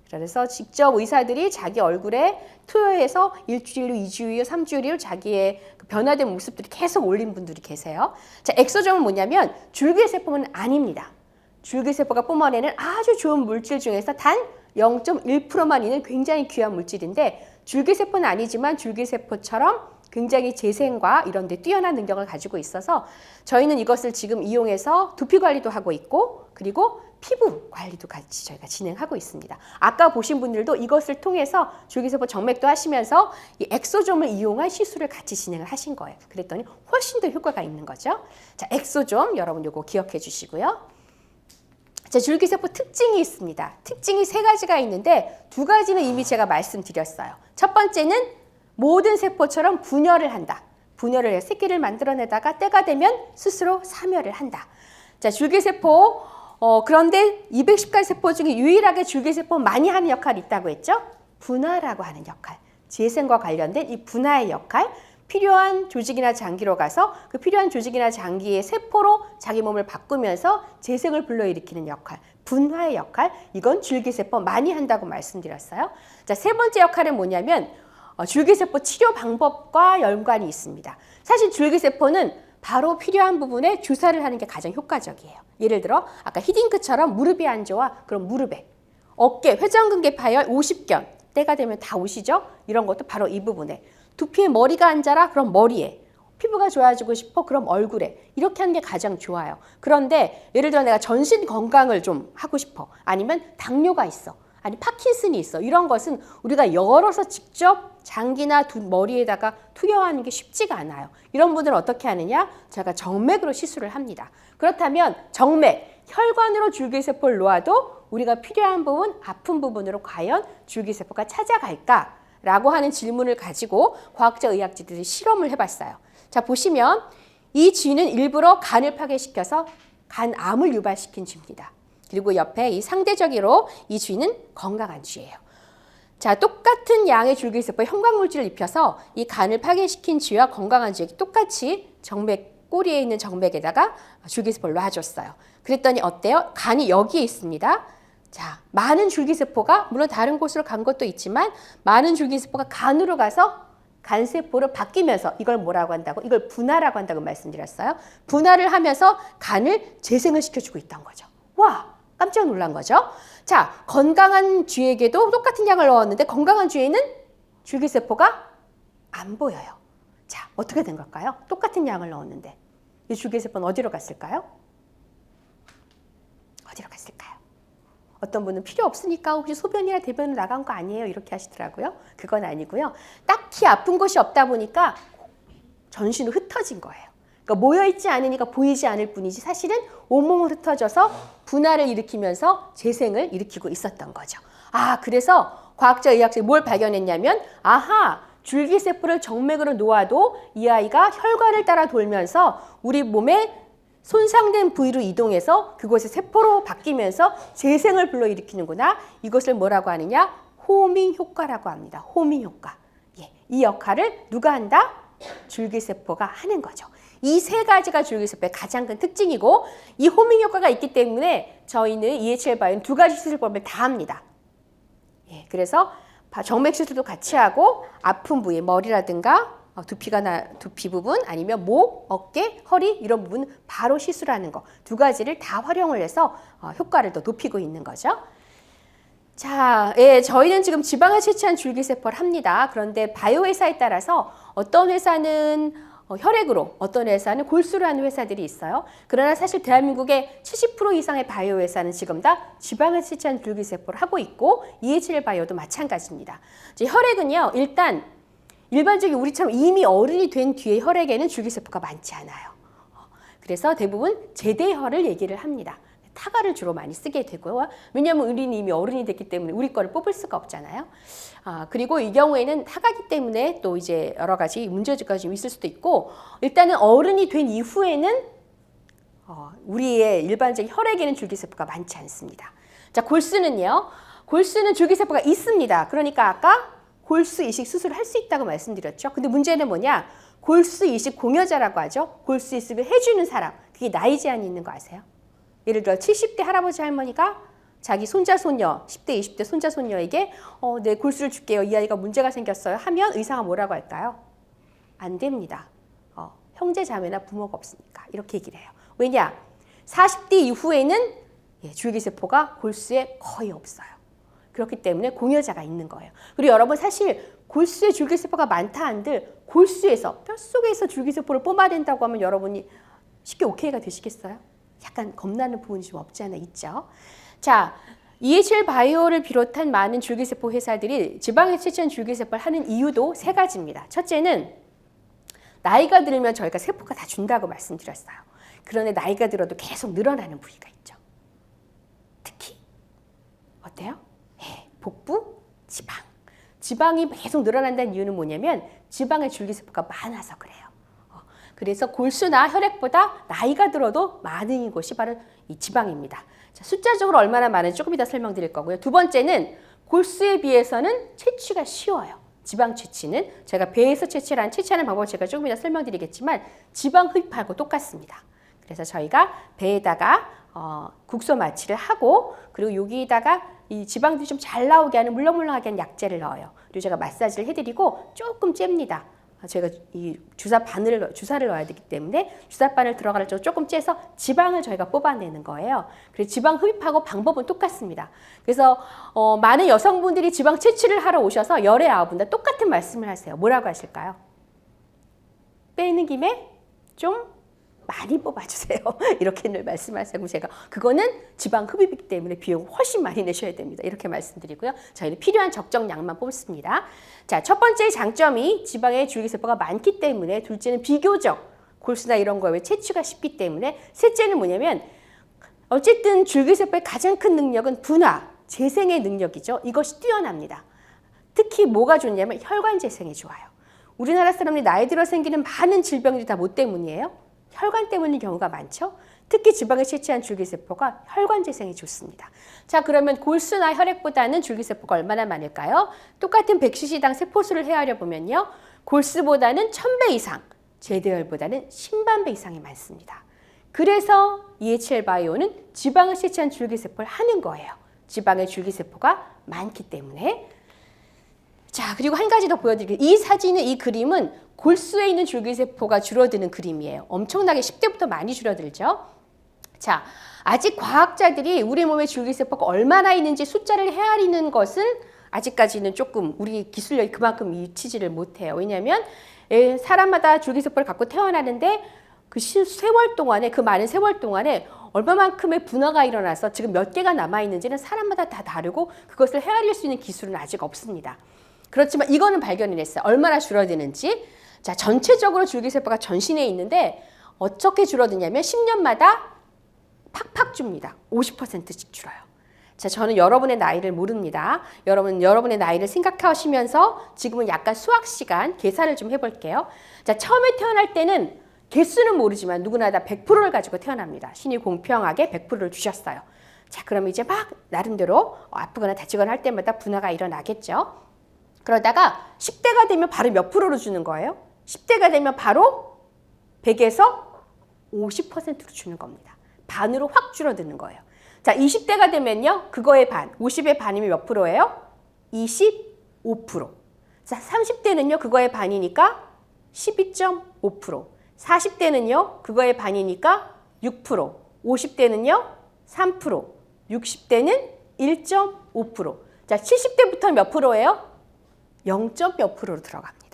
그래서 직접 의사들이 자기 얼굴에 투여해서 일주일 후, 2주 후, 3주 후 자기의 변화된 모습들이 계속 올린 분들이 계세요. 자, 엑소점은 뭐냐면 줄기세포는 아닙니다. 줄기세포가 뿜어내는 아주 좋은 물질 중에서 단 0.1%만 있는 굉장히 귀한 물질인데 줄기세포는 아니지만 줄기세포처럼 굉장히 재생과 이런 데 뛰어난 능력을 가지고 있어서 저희는 이것을 지금 이용해서 두피 관리도 하고 있고 그리고 피부 관리도 같이 저희가 진행하고 있습니다. 아까 보신 분들도 이것을 통해서 줄기세포 정맥도 하시면서 이 엑소좀을 이용한 시술을 같이 진행을 하신 거예요. 그랬더니 훨씬 더 효과가 있는 거죠. 자, 엑소좀 여러분 요거 기억해 주시고요. 자, 줄기세포 특징이 있습니다. 특징이 3가지가 있는데 2가지는 이미 제가 말씀드렸어요. 첫 번째는 모든 세포처럼 분열을 한다. 분열을 해서 새끼를 만들어내다가 때가 되면 스스로 사멸을 한다. 자, 줄기세포 그런데 210가지 세포 중에 유일하게 줄기세포 많이 하는 역할이 있다고 했죠? 분화라고 하는 역할. 재생과 관련된 이 분화의 역할. 필요한 조직이나 장기로 가서 그 필요한 조직이나 장기의 세포로 자기 몸을 바꾸면서 재생을 불러일으키는 역할. 분화의 역할. 이건 줄기세포 많이 한다고 말씀드렸어요. 자, 3번째 역할은 뭐냐면 줄기세포 치료 방법과 연관이 있습니다. 사실 줄기세포는 바로 필요한 부분에 주사를 하는 게 가장 효과적이에요. 예를 들어 아까 히딩크처럼 무릎이 안 좋아. 그럼 무릎에, 어깨, 회전근개 파열 50견 때가 되면 다 오시죠? 이런 것도 바로 이 부분에 두피에 머리가 안 자라? 그럼 머리에. 피부가 좋아지고 싶어? 그럼 얼굴에. 이렇게 하는 게 가장 좋아요. 그런데 예를 들어 내가 전신 건강을 좀 하고 싶어. 아니면 당뇨가 있어. 아니 파킨슨이 있어. 이런 것은 우리가 열어서 직접 장기나 머리에다가 투여하는 게 쉽지가 않아요. 이런 분들은 어떻게 하느냐? 제가 정맥으로 시술을 합니다. 그렇다면 정맥, 혈관으로 줄기세포를 놓아도 우리가 필요한 부분, 아픈 부분으로 과연 줄기세포가 찾아갈까? 라고 하는 질문을 가지고 과학자 의학자들이 실험을 해봤어요. 자, 보시면 이 쥐는 일부러 간을 파괴시켜서 간암을 유발시킨 쥐입니다. 그리고 옆에 이 상대적으로 이 쥐는 건강한 쥐예요. 자, 똑같은 양의 줄기세포에 형광물질을 입혀서 이 간을 파괴시킨 쥐와 건강한 쥐에게 똑같이 정맥, 꼬리에 있는 정맥에다가 줄기세포를 놔줬어요. 그랬더니 어때요? 간이 여기에 있습니다. 자, 많은 줄기세포가 물론 다른 곳으로 간 것도 있지만 많은 줄기세포가 간으로 가서 간세포로 바뀌면서 이걸 뭐라고 한다고? 이걸 분화라고 한다고 말씀드렸어요. 분화를 하면서 간을 재생을 시켜주고 있던 거죠. 와, 깜짝 놀란 거죠. 자, 건강한 쥐에게도 똑같은 양을 넣었는데 건강한 쥐에는 줄기세포가 안 보여요. 자, 어떻게 된 걸까요? 똑같은 양을 넣었는데 이 줄기세포는 어디로 갔을까요? 어디로 갔을까요? 어떤 분은 필요 없으니까 혹시 소변이나 대변으로 나간 거 아니에요? 이렇게 하시더라고요. 그건 아니고요. 딱히 아픈 곳이 없다 보니까 전신으로 흩어진 거예요. 그러니까 모여있지 않으니까 보이지 않을 뿐이지 사실은 온몸으로 흩어져서 분화를 일으키면서 재생을 일으키고 있었던 거죠. 아, 그래서 과학자 의학자들이 뭘 발견했냐면 아하, 줄기세포를 정맥으로 놓아도 이 아이가 혈관을 따라 돌면서 우리 몸에 손상된 부위로 이동해서 그곳의 세포로 바뀌면서 재생을 불러일으키는구나. 이것을 뭐라고 하느냐? 호밍 효과라고 합니다. 호밍 효과. 예, 이 역할을 누가 한다? 줄기세포가 하는 거죠. 이 세 가지가 줄기세포의 가장 큰 특징이고 이 호밍 효과가 있기 때문에 저희는 EHL 바이오는 두 가지 시술법을 다 합니다. 예, 그래서 정맥 시술도 같이 하고 아픈 부위, 머리라든가 두피 부분 아니면 목, 어깨, 허리 이런 부분 바로 시술하는 거 두 가지를 다 활용을 해서 효과를 더 높이고 있는 거죠. 자, 예, 저희는 지금 지방을 채취한 줄기세포를 합니다. 그런데 바이오 회사에 따라서 어떤 회사는 혈액으로, 어떤 회사는 골수로 하는 회사들이 있어요. 그러나 사실 대한민국의 70% 이상의 바이오 회사는 지금 다 지방을 채취한 줄기세포를 하고 있고 EHL 바이오도 마찬가지입니다. 이제 혈액은요, 일단 일반적인 우리처럼 이미 어른이 된 뒤에 혈액에는 줄기세포가 많지 않아요. 그래서 대부분 제대혈을 얘기를 합니다. 타가를 주로 많이 쓰게 되고요. 왜냐하면 우리는 이미 어른이 됐기 때문에 우리 거를 뽑을 수가 없잖아요. 그리고 이 경우에는 타가기 때문에 또 이제 여러 가지 문제가 좀 있을 수도 있고 일단은 어른이 된 이후에는 우리의 일반적인 혈액에는 줄기세포가 많지 않습니다. 자, 골수는요. 골수는 줄기세포가 있습니다. 그러니까 아까 골수 이식 수술을 할 수 있다고 말씀드렸죠. 근데 문제는 뭐냐? 골수 이식 공여자라고 하죠. 골수 이식을 해주는 사람. 그게 나이 제한이 있는 거 아세요? 예를 들어 70대 할아버지 할머니가 자기 손자 손녀 10대 20대 손자 손녀에게 네, 골수를 줄게요. 이 아이가 문제가 생겼어요. 하면 의사가 뭐라고 할까요? 안 됩니다. 형제 자매나 부모가 없으니까 이렇게 얘기를 해요. 왜냐? 40대 이후에는 줄기세포가 골수에 거의 없어요. 그렇기 때문에 공여자가 있는 거예요. 그리고 여러분 사실 골수에 줄기세포가 많다 한들 골수에서 뼛속에서 줄기세포를 뽑아낸다고 하면 여러분이 쉽게 오케이가 되시겠어요? 약간 겁나는 부분이 좀 없지 않아 있죠. 자, EHL 바이오를 비롯한 많은 줄기세포 회사들이 지방에 채취한 줄기세포를 하는 이유도 세 가지입니다. 첫째는 나이가 들면 저희가 세포가 다 준다고 말씀드렸어요. 그런데 나이가 들어도 계속 늘어나는 부위가 있죠. 특히 어때요? 네, 복부, 지방. 지방이 계속 늘어난다는 이유는 뭐냐면 지방의 줄기세포가 많아서 그래요. 그래서 골수나 혈액보다 나이가 들어도 많은 곳이 바로 이 지방입니다. 자, 숫자적으로 얼마나 많은지 조금 이따 설명드릴 거고요. 두 번째는 골수에 비해서는 채취가 쉬워요. 지방 채취는 제가 배에서 채취하는 방법을 제가 조금 이따 설명드리겠지만 지방 흡입하고 똑같습니다. 그래서 저희가 배에다가 국소 마취를 하고 그리고 여기다가 이 지방들이 좀 잘 나오게 하는 물렁물렁하게 하는 약재를 넣어요. 그리고 제가 마사지를 해드리고 조금 잽니다. 제가 이 주사를 넣어야 되기 때문에 주사바늘 들어갈 쪽 조금 째서 지방을 저희가 뽑아내는 거예요. 그래서 지방 흡입하고 방법은 똑같습니다. 그래서 많은 여성분들이 지방 채취를 하러 오셔서 열의 아홉 다 똑같은 말씀을 하세요. 뭐라고 하실까요? 빼는 김에 좀 많이 뽑아주세요. 이렇게 늘 말씀하세요. 그럼 제가 그거는 지방 흡입이기 때문에 비용 훨씬 많이 내셔야 됩니다. 이렇게 말씀드리고요. 저희는 필요한 적정량만 뽑습니다. 자, 첫 번째 장점이 지방의 줄기세포가 많기 때문에, 둘째는 비교적 골수나 이런 거에 채취가 쉽기 때문에, 셋째는 뭐냐면 어쨌든 줄기세포의 가장 큰 능력은 분화, 재생의 능력이죠. 이것이 뛰어납니다. 특히 뭐가 좋냐면 혈관 재생이 좋아요. 우리나라 사람들이 나이 들어 생기는 많은 질병들이 다 뭐 때문이에요? 혈관 때문인 경우가 많죠. 특히 지방에 채취한 줄기세포가 혈관 재생에 좋습니다. 자, 그러면 골수나 혈액보다는 줄기세포가 얼마나 많을까요? 똑같은 100cc당 세포수를 헤아려 보면요. 골수보다는 1000배 이상, 제대혈보다는 10만 배 이상이 많습니다. 그래서 EHL 바이오는 지방을 채취한 줄기세포를 하는 거예요. 지방의 줄기세포가 많기 때문에. 자, 그리고 한 가지 더 보여드릴게요. 이 사진은, 이 그림은 골수에 있는 줄기세포가 줄어드는 그림이에요. 엄청나게 10대부터 많이 줄어들죠. 자, 아직 과학자들이 우리 몸에 줄기세포가 얼마나 있는지 숫자를 헤아리는 것은 아직까지는 조금 우리 기술력이 그만큼 미치지를 못해요. 왜냐하면 사람마다 줄기세포를 갖고 태어나는데 그 세월 동안에, 그 많은 세월 동안에 얼마만큼의 분화가 일어나서 지금 몇 개가 남아있는지는 사람마다 다 다르고 그것을 헤아릴 수 있는 기술은 아직 없습니다. 그렇지만 이거는 발견해냈어요. 얼마나 줄어드는지. 자, 전체적으로 줄기세포가 전신에 있는데 어떻게 줄어드냐면 10년마다 팍팍 줍니다. 50%씩 줄어요. 자, 저는 여러분의 나이를 모릅니다. 여러분의 나이를 생각하시면서 지금은 약간 수학 시간 계산을 좀 해볼게요. 자, 처음에 태어날 때는 개수는 모르지만 누구나 다 100%를 가지고 태어납니다. 신이 공평하게 100%를 주셨어요. 자, 그럼 이제 막 나름대로 아프거나 다치거나 할 때마다 분화가 일어나겠죠. 그러다가 10대가 되면 바로 몇 프로로 주는 거예요? 10대가 되면 바로 100에서 50%로 주는 겁니다. 반으로 확 줄어드는 거예요. 자, 20대가 되면요. 그거의 반, 50의 반이면 몇 프로예요? 25%. 자, 30대는요. 그거의 반이니까 12.5%. 40대는요. 그거의 반이니까 6%. 50대는요. 3%. 60대는 1.5%. 자, 70대부터는 몇 프로예요? 0. 몇 프로로 들어갑니다.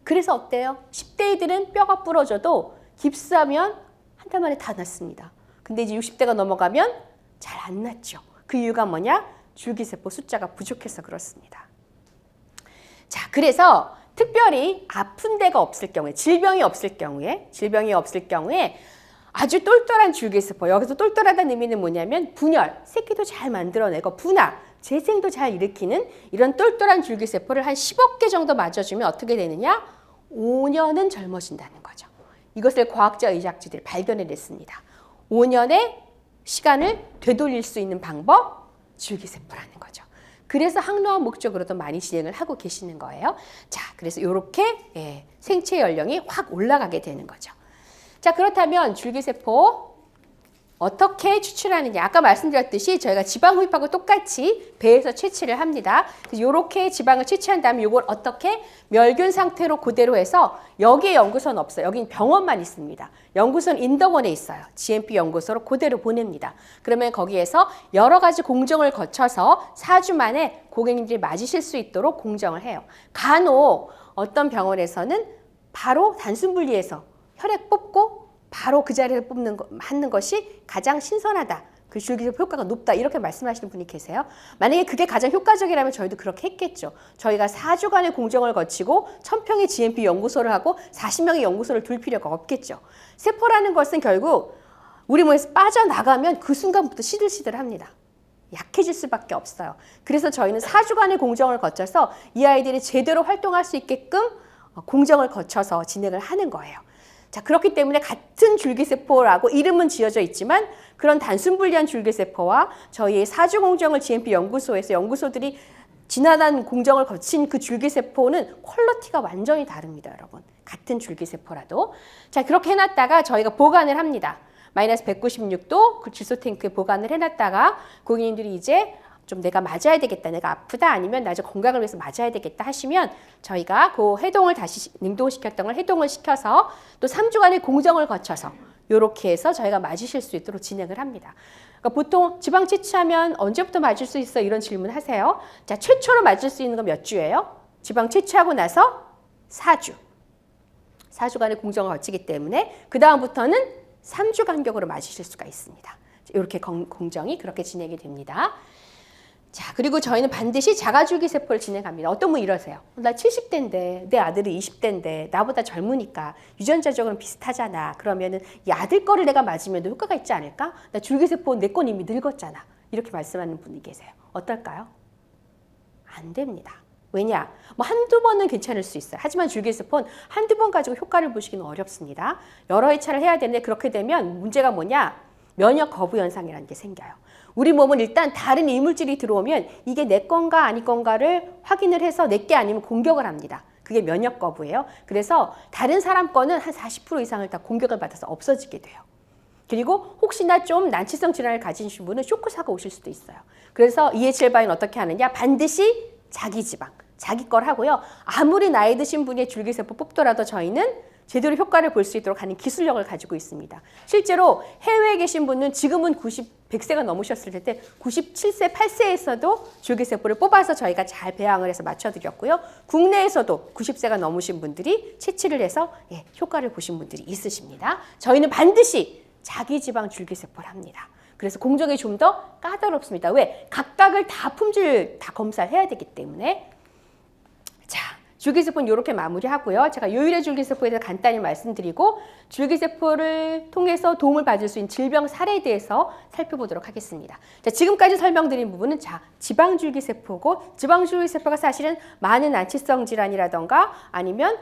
그래서 어때요? 10대들은 뼈가 부러져도 깁스하면 한 달 만에 다 낫습니다. 근데 이제 60대가 넘어가면 잘 안 낫죠. 그 이유가 뭐냐? 줄기세포 숫자가 부족해서 그렇습니다. 자, 그래서 특별히 아픈 데가 없을 경우에, 질병이 없을 경우에 아주 똘똘한 줄기세포, 여기서 똘똘하다는 의미는 뭐냐면 분열, 새끼도 잘 만들어내고 분화, 재생도 잘 일으키는 이런 똘똘한 줄기세포를 한 10억 개 정도 맞아주면 어떻게 되느냐? 5년은 젊어진다는 거죠. 이것을 과학자 의학자들이 발견해냈습니다. 5년의 시간을 되돌릴 수 있는 방법, 줄기세포라는 거죠. 그래서 항노화 목적으로도 많이 진행을 하고 계시는 거예요. 자, 그래서 이렇게 생체 연령이 확 올라가게 되는 거죠. 자, 그렇다면 줄기세포 어떻게 추출하느냐. 아까 말씀드렸듯이 저희가 지방 흡입하고 똑같이 배에서 채취를 합니다. 이렇게 지방을 채취한 다음에 이걸 어떻게 멸균 상태로 그대로 해서 여기에 연구소는 없어요. 여긴 병원만 있습니다. 연구소는 인덕원에 있어요. GMP 연구소로 그대로 보냅니다. 그러면 거기에서 여러 가지 공정을 거쳐서 4주 만에 고객님들이 맞으실 수 있도록 공정을 해요. 간혹 어떤 병원에서는 바로 단순 분리해서 혈액 뽑고 바로 그 자리를 하는 것이 가장 신선하다. 그 줄기세포 효과가 높다. 이렇게 말씀하시는 분이 계세요. 만약에 그게 가장 효과적이라면 저희도 그렇게 했겠죠. 저희가 4주간의 공정을 거치고 1000평의 GMP 연구소를 하고 40명의 연구소를 둘 필요가 없겠죠. 세포라는 것은 결국 우리 몸에서 빠져나가면 그 순간부터 시들시들합니다. 약해질 수밖에 없어요. 그래서 저희는 4주간의 공정을 거쳐서 이 아이들이 제대로 활동할 수 있게끔 공정을 거쳐서 진행을 하는 거예요. 자, 그렇기 때문에 같은 줄기세포라고 이름은 지어져 있지만 그런 단순 분리한 줄기세포와 저희의 4주 공정을 GMP 연구소에서 연구소들이 지난한 공정을 거친 그 줄기세포는 퀄리티가 완전히 다릅니다, 여러분. 같은 줄기세포라도. 자, 그렇게 해놨다가 저희가 보관을 합니다. 마이너스 196도 그 질소 탱크에 보관을 해놨다가 고객님들이 이제 좀 내가 맞아야 되겠다, 내가 아프다, 아니면 나의 건강을 위해서 맞아야 되겠다 하시면 저희가 그 해동을 다시 냉동시켰던 걸 해동을 시켜서 또 3주간의 공정을 거쳐서 이렇게 해서 저희가 맞으실 수 있도록 진행을 합니다. 그러니까 보통 지방 채취하면 언제부터 맞을 수 있어? 이런 질문 하세요. 자, 최초로 맞을 수 있는 건 몇 주예요? 지방 채취하고 나서 4주. 4주간의 공정을 거치기 때문에 그 다음부터는 3주 간격으로 맞으실 수가 있습니다. 이렇게 공정이 그렇게 진행이 됩니다. 자, 그리고 저희는 반드시 자가줄기세포를 진행합니다. 어떤 분 이러세요. 나 70대인데 내 아들이 20대인데 나보다 젊으니까 유전자적으로는 비슷하잖아. 그러면은 이 아들 거를 내가 맞으면 효과가 있지 않을까? 나 줄기세포 내 건 이미 늙었잖아. 이렇게 말씀하는 분이 계세요. 어떨까요? 안 됩니다. 왜냐? 뭐 한두 번은 괜찮을 수 있어요. 하지만 줄기세포는 한두 번 가지고 효과를 보시기는 어렵습니다. 여러 회차를 해야 되는데 그렇게 되면 문제가 뭐냐? 면역 거부 현상이라는 게 생겨요. 우리 몸은 일단 다른 이물질이 들어오면 이게 내 건가 아니 건가를 확인을 해서 내 게 아니면 공격을 합니다. 그게 면역 거부예요. 그래서 다른 사람 거는 한 40% 이상을 다 공격을 받아서 없어지게 돼요. 그리고 혹시나 좀 난치성 질환을 가지신 분은 쇼크사가 오실 수도 있어요. 그래서 EHL-바이오는 어떻게 하느냐? 반드시 자기 지방, 자기 걸 하고요. 아무리 나이 드신 분의 줄기세포 뽑더라도 저희는 제대로 효과를 볼 수 있도록 하는 기술력을 가지고 있습니다. 실제로 해외에 계신 분은 지금은 100세가 넘으셨을 텐데 97세, 8세에서도 줄기세포를 뽑아서 저희가 잘 배양을 해서 맞춰드렸고요. 국내에서도 90세가 넘으신 분들이 채취를 해서 효과를 보신 분들이 있으십니다. 저희는 반드시 자기 지방 줄기세포를 합니다. 그래서 공정이 좀 더 까다롭습니다. 왜? 각각을 다 품질 다 검사를 해야 되기 때문에. 자, 줄기세포는 이렇게 마무리하고요. 제가 요일의 줄기세포에 대해서 간단히 말씀드리고 줄기세포를 통해서 도움을 받을 수 있는 질병 사례에 대해서 살펴보도록 하겠습니다. 자, 지금까지 설명드린 부분은 지방줄기세포고 지방줄기세포가 사실은 많은 난치성 질환이라던가 아니면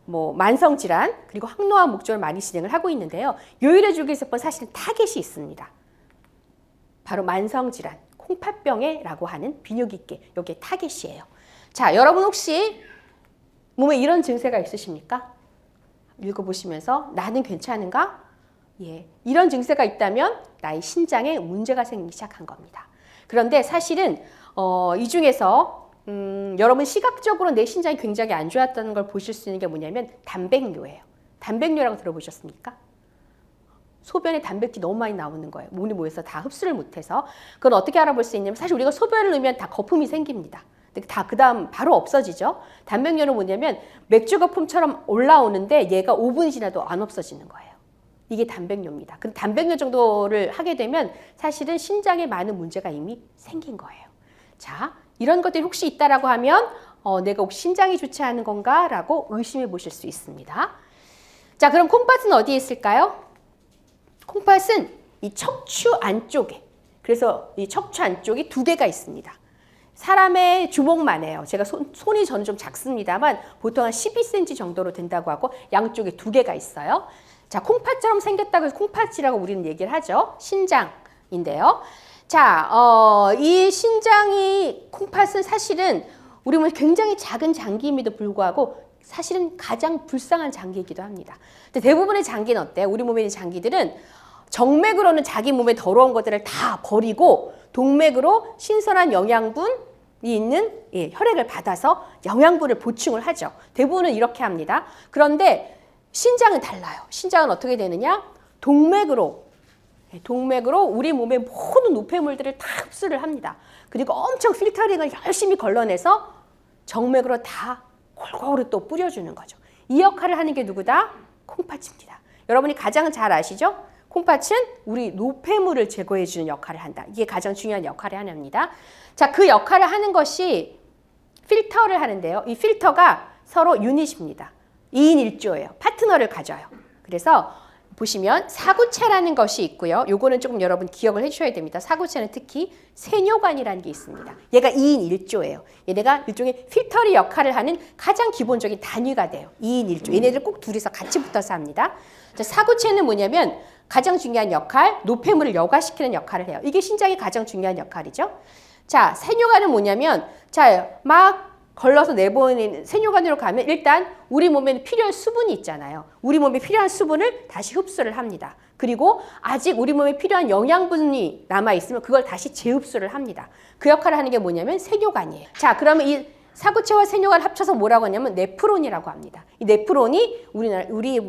뭐 만성질환 그리고 항노화 목적을 많이 진행을 하고 있는데요. 요일의 줄기세포는 사실은 타겟이 있습니다. 바로 만성질환, 콩팥병에라고 하는 비뇨기계, 이게 타겟이에요. 자, 여러분 혹시 몸에 이런 증세가 있으십니까? 읽어보시면서 나는 괜찮은가? 예, 이런 증세가 있다면 나의 신장에 문제가 생기기 시작한 겁니다. 그런데 사실은 이 중에서 여러분 시각적으로 내 신장이 굉장히 안 좋았다는 걸 보실 수 있는 게 뭐냐면 단백뇨예요. 단백뇨라고 들어보셨습니까? 소변에 단백질이 너무 많이 나오는 거예요. 몸이 모여서 다 흡수를 못해서. 그건 어떻게 알아볼 수 있냐면 사실 우리가 소변을 넣으면 다 거품이 생깁니다. 다 그 다음 바로 없어지죠. 단백뇨는 뭐냐면 맥주 거품처럼 올라오는데 얘가 5분이 지나도 안 없어지는 거예요. 이게 단백뇨입니다. 근데 단백뇨 정도를 하게 되면 사실은 신장에 많은 문제가 이미 생긴 거예요. 자, 이런 것들이 혹시 있다라고 하면 내가 혹시 신장이 좋지 않은 건가? 라고 의심해 보실 수 있습니다. 자, 그럼 콩팥은 어디에 있을까요? 콩팥은 이 척추 안쪽에, 그래서 이 척추 안쪽이 두 개가 있습니다. 사람의 주먹만 해요. 제가 손이 저는 좀 작습니다만 보통 한 12cm 정도로 된다고 하고 양쪽에 두 개가 있어요. 자, 콩팥처럼 생겼다고 해서 콩팥이라고 우리는 얘기를 하죠. 신장인데요. 자, 이 신장이 콩팥은 사실은 우리 몸에 굉장히 작은 장기임에도 불구하고 사실은 가장 불쌍한 장기이기도 합니다. 근데 대부분의 장기는 어때요? 우리 몸에 있는 장기들은 정맥으로는 자기 몸에 더러운 것들을 다 버리고 동맥으로 신선한 영양분이 있는 혈액을 받아서 영양분을 보충을 하죠. 대부분은 이렇게 합니다. 그런데 신장은 달라요. 신장은 어떻게 되느냐? 동맥으로 우리 몸의 모든 노폐물들을 다 흡수를 합니다. 그리고 엄청 필터링을 열심히 걸러내서 정맥으로 다 골고루 또 뿌려주는 거죠. 이 역할을 하는 게 누구다? 콩팥입니다. 여러분이 가장 잘 아시죠? 콩팥은 우리 노폐물을 제거해주는 역할을 한다. 이게 가장 중요한 역할을 하나입니다. 자, 그 역할을 하는 것이 필터를 하는데요. 이 필터가 서로 유닛입니다. 2인 1조예요. 파트너를 가져요. 그래서 보시면 사구체라는 것이 있고요. 요거는 조금 여러분 기억을 해주셔야 됩니다. 사구체는 특히 세뇨관이라는 게 있습니다. 얘가 2인 1조예요. 얘네가 일종의 필터리 역할을 하는 가장 기본적인 단위가 돼요. 2인 1조. 얘네들 꼭 둘이서 같이 붙어서 합니다. 자, 사구체는 뭐냐면 가장 중요한 역할, 노폐물을 여과시키는 역할을 해요. 이게 신장의 가장 중요한 역할이죠. 자, 세뇨관은 뭐냐면 자, 막 걸러서 내보내는 세뇨관으로 가면 일단 우리 몸에는 필요한 수분이 있잖아요. 우리 몸에 필요한 수분을 다시 흡수를 합니다. 그리고 아직 우리 몸에 필요한 영양분이 남아있으면 그걸 다시 재흡수를 합니다. 그 역할을 하는 게 뭐냐면 세뇨관이에요. 자, 그러면 이 사구체와 세뇨관을 합쳐서 뭐라고 하냐면 네프론이라고 합니다. 이 네프론이 우리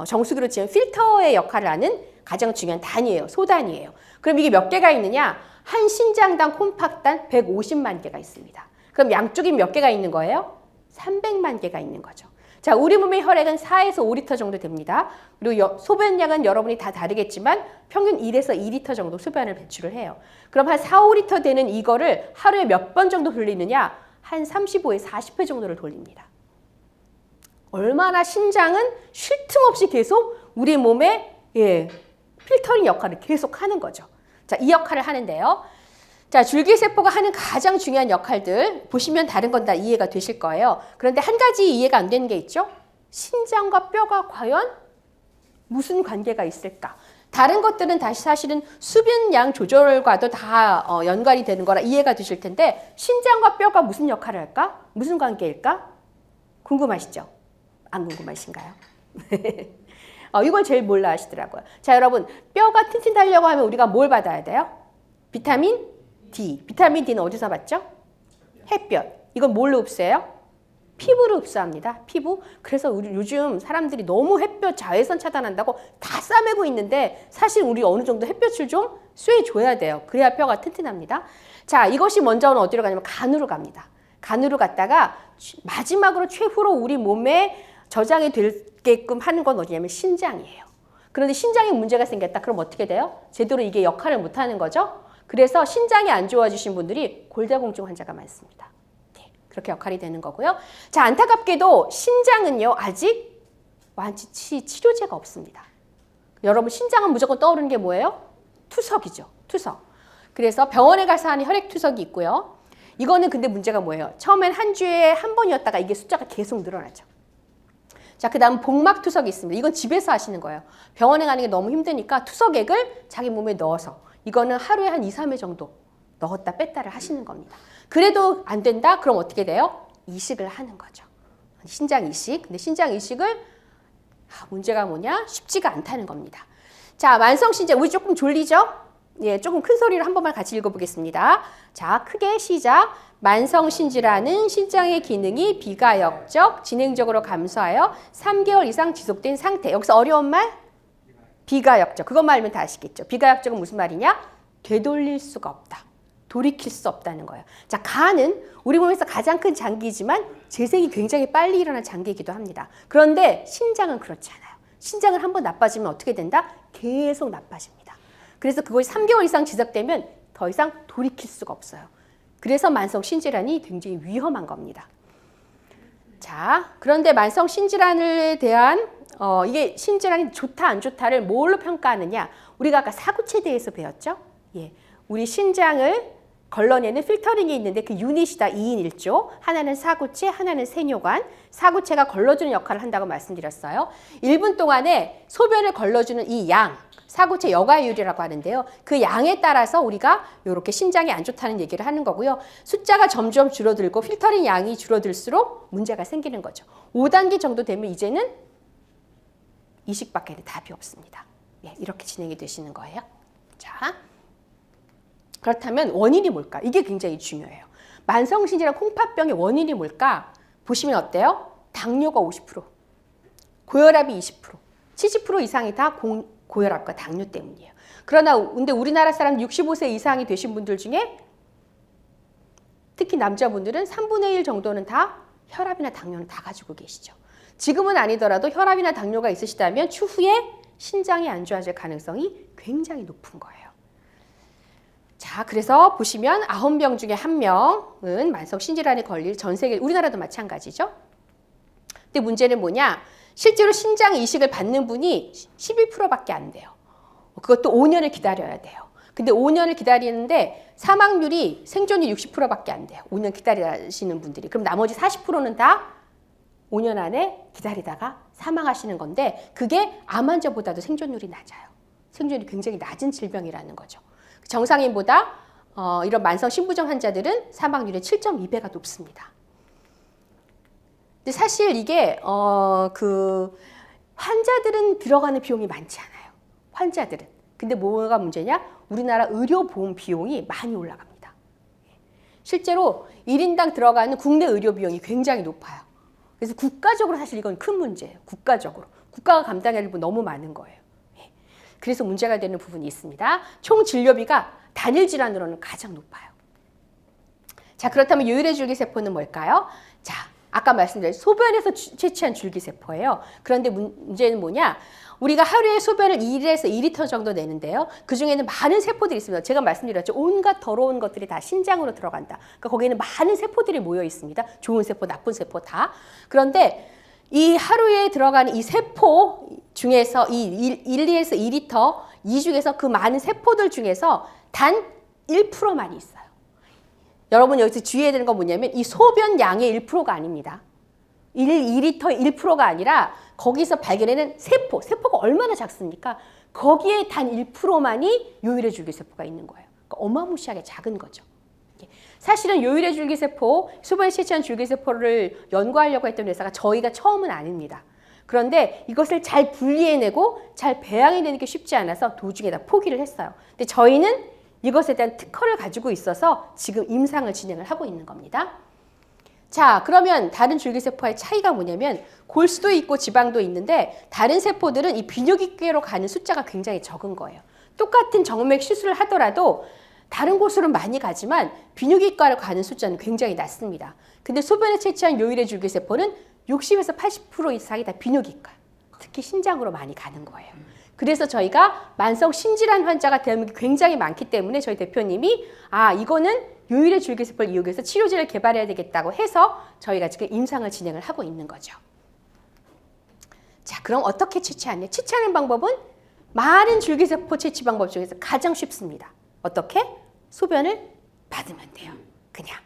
정수기로 치면 필터의 역할을 하는 가장 중요한 단위예요. 소단위예요. 그럼 이게 몇 개가 있느냐? 한 신장당 콩팥단 150만 개가 있습니다. 그럼 양쪽이 몇 개가 있는 거예요? 300만 개가 있는 거죠. 자, 우리 몸의 혈액은 4에서 5리터 정도 됩니다. 그리고 소변량은 여러분이 다 다르겠지만 평균 1에서 2리터 정도 소변을 배출을 해요. 그럼 한 4, 5리터 되는 이거를 하루에 몇 번 정도 돌리느냐? 한 35에 40회 정도를 돌립니다. 얼마나 신장은 쉴 틈 없이 계속 우리 몸에 필터링 역할을 계속 하는 거죠. 자, 이 역할을 하는데요. 자, 줄기세포가 하는 가장 중요한 역할들 보시면 다른 건 다 이해가 되실 거예요. 그런데 한 가지 이해가 안 되는 게 있죠. 신장과 뼈가 과연 무슨 관계가 있을까? 다른 것들은 다시 사실은 수분량 조절과도 다 연관이 되는 거라 이해가 되실 텐데 신장과 뼈가 무슨 역할을 할까? 무슨 관계일까? 궁금하시죠? 안 궁금하신가요? 이걸 제일 몰라 하시더라고요. 자, 여러분, 뼈가 튼튼하려고 하면 우리가 뭘 받아야 돼요? 비타민 D. 비타민 D는 어디서 받죠? 햇볕. 이건 뭘로 흡수해요? 피부로 흡수합니다. 피부. 그래서 우리 요즘 사람들이 너무 햇볕 자외선 차단한다고 다 싸매고 있는데 사실 우리 어느 정도 햇볕을 좀 쐬줘야 돼요. 그래야 뼈가 튼튼합니다. 자, 이것이 먼저는 어디로 가냐면 간으로 갑니다. 간으로 갔다가 마지막으로 최후로 우리 몸에 저장이 되게끔 하는 건 어디냐면 신장이에요. 그런데 신장에 문제가 생겼다. 그럼 어떻게 돼요? 제대로 이게 역할을 못하는 거죠. 그래서 신장이 안 좋아지신 분들이 골다공증 환자가 많습니다. 네, 그렇게 역할이 되는 거고요. 자, 안타깝게도 신장은요, 아직 완치 치료제가 없습니다. 여러분, 신장은 무조건 떠오르는 게 뭐예요? 투석이죠. 투석. 그래서 병원에 가서 하는 혈액투석이 있고요. 이거는 근데 문제가 뭐예요? 처음엔 한 주에 한 번이었다가 이게 숫자가 계속 늘어나죠. 자, 그 다음 복막투석이 있습니다. 이건 집에서 하시는 거예요. 병원에 가는 게 너무 힘드니까 투석액을 자기 몸에 넣어서 이거는 하루에 한 2, 3회 정도 넣었다 뺐다를 하시는 겁니다. 그래도 안 된다? 그럼 어떻게 돼요? 이식을 하는 거죠. 신장 이식. 근데 신장 이식을 문제가 뭐냐? 쉽지가 않다는 겁니다. 자, 만성신장. 우리 조금 졸리죠? 예, 조금 큰 소리로 한 번만 같이 읽어보겠습니다. 자, 크게 시작. 만성신질환은 신장의 기능이 비가역적, 진행적으로 감소하여 3개월 이상 지속된 상태. 여기서 어려운 말? 비가역적. 그것만 알면 다 아시겠죠. 비가역적은 무슨 말이냐? 되돌릴 수가 없다. 돌이킬 수 없다는 거예요. 자, 간은 우리 몸에서 가장 큰 장기이지만 재생이 굉장히 빨리 일어나는 장기이기도 합니다. 그런데 신장은 그렇지 않아요. 신장은 한번 나빠지면 어떻게 된다? 계속 나빠집니다. 그래서 그것이 3개월 이상 지속되면 더 이상 돌이킬 수가 없어요. 그래서 만성신질환이 굉장히 위험한 겁니다. 자, 그런데 만성신질환에 대한 이게 신질환이 좋다 안 좋다를 뭘로 평가하느냐? 우리가 아까 사구체에 대해서 배웠죠? 예, 우리 신장을 걸러내는 필터링이 있는데 그 유닛이다. 2인 1조. 하나는 사구체, 하나는 세뇨관. 사구체가 걸러주는 역할을 한다고 말씀드렸어요. 1분 동안에 소변을 걸러주는 이 양, 사구체 여과율이라고 하는데요. 그 양에 따라서 우리가 이렇게 신장이 안 좋다는 얘기를 하는 거고요. 숫자가 점점 줄어들고 필터링 양이 줄어들수록 문제가 생기는 거죠. 5단계 정도 되면 이제는 이식밖에는 답이 없습니다. 예, 이렇게 진행이 되시는 거예요. 자, 그렇다면 원인이 뭘까? 이게 굉장히 중요해요. 만성신질환 콩팥병의 원인이 뭘까? 보시면 어때요? 당뇨가 50%, 고혈압이 20%, 70% 이상이 다 고혈압과 당뇨 때문이에요. 그러나 근데 우리나라 사람 65세 이상이 되신 분들 중에 특히 남자분들은 3분의 1 정도는 다 혈압이나 당뇨는 다 가지고 계시죠. 지금은 아니더라도 혈압이나 당뇨가 있으시다면 추후에 신장이 안 좋아질 가능성이 굉장히 높은 거예요. 자, 그래서 보시면 9명 중에 1명은 만성신질환에 걸릴 전 세계, 우리나라도 마찬가지죠. 근데 문제는 뭐냐? 실제로 신장 이식을 받는 분이 11%밖에 안 돼요. 그것도 5년을 기다려야 돼요. 근데 5년을 기다리는데 사망률이 생존율 60%밖에 안 돼요. 5년 기다리시는 분들이. 그럼 나머지 40%는 다 5년 안에 기다리다가 사망하시는 건데 그게 암 환자보다도 생존율이 낮아요. 생존율이 굉장히 낮은 질병이라는 거죠. 정상인보다 이런 만성 신부전 환자들은 사망률의 7.2배가 높습니다. 근데 사실 이게 그 환자들은 들어가는 비용이 많지 않아요. 환자들은. 근데 뭐가 문제냐? 우리나라 의료보험 비용이 많이 올라갑니다. 실제로 1인당 들어가는 국내 의료 비용이 굉장히 높아요. 그래서 국가적으로 사실 이건 큰 문제예요. 국가적으로. 국가가 감당해야 할 부분 너무 많은 거예요. 그래서 문제가 되는 부분이 있습니다. 총 진료비가 단일 질환으로는 가장 높아요. 자, 그렇다면 요일의 줄기세포는 뭘까요? 자, 아까 말씀드린 소변에서 채취한 줄기세포예요. 그런데 문제는 뭐냐? 우리가 하루에 소변을 1에서 2리터 정도 내는데요. 그중에는 많은 세포들이 있습니다. 제가 말씀드렸죠. 온갖 더러운 것들이 다 신장으로 들어간다. 그러니까 거기에는 많은 세포들이 모여 있습니다. 좋은 세포, 나쁜 세포 다. 그런데 이 하루에 들어가는 이 세포 중에서 이 1에서 2리터 이 중에서 그 많은 세포들 중에서 단 1%만이 있어요. 여러분 여기서 주의해야 되는 건 뭐냐면 이 소변 양의 1%가 아닙니다. 2리터 1%가 아니라 거기서 발견되는 세포가 얼마나 작습니까? 거기에 단 1%만이 요일의 줄기세포가 있는 거예요. 그러니까 어마무시하게 작은 거죠. 사실은 요일의 줄기세포, 소변에 채취한 줄기세포를 연구하려고 했던 회사가 저희가 처음은 아닙니다. 그런데 이것을 잘 분리해내고 잘 배양해내는 게 쉽지 않아서 도중에 다 포기를 했어요. 근데 저희는 이것에 대한 특허를 가지고 있어서 지금 임상을 진행을 하고 있는 겁니다. 자, 그러면 다른 줄기세포와의 차이가 뭐냐면 골수도 있고 지방도 있는데 다른 세포들은 이 비뇨기과로 가는 숫자가 굉장히 적은 거예요. 똑같은 정맥 시술을 하더라도 다른 곳으로는 많이 가지만 비뇨기과로 가는 숫자는 굉장히 낮습니다. 근데 소변에 채취한 요일의 줄기세포는 60에서 80% 이상이 다 비뇨기과, 특히 신장으로 많이 가는 거예요. 그래서 저희가 만성 신질환 환자가 대한민국에 굉장히 많기 때문에 저희 대표님이 이거는 요일의 줄기세포를 이용해서 치료제를 개발해야 되겠다고 해서 저희가 지금 임상을 진행을 하고 있는 거죠. 자, 그럼 어떻게 채취하냐? 채취하는 방법은 많은 줄기세포 채취 방법 중에서 가장 쉽습니다. 어떻게? 소변을 받으면 돼요. 그냥.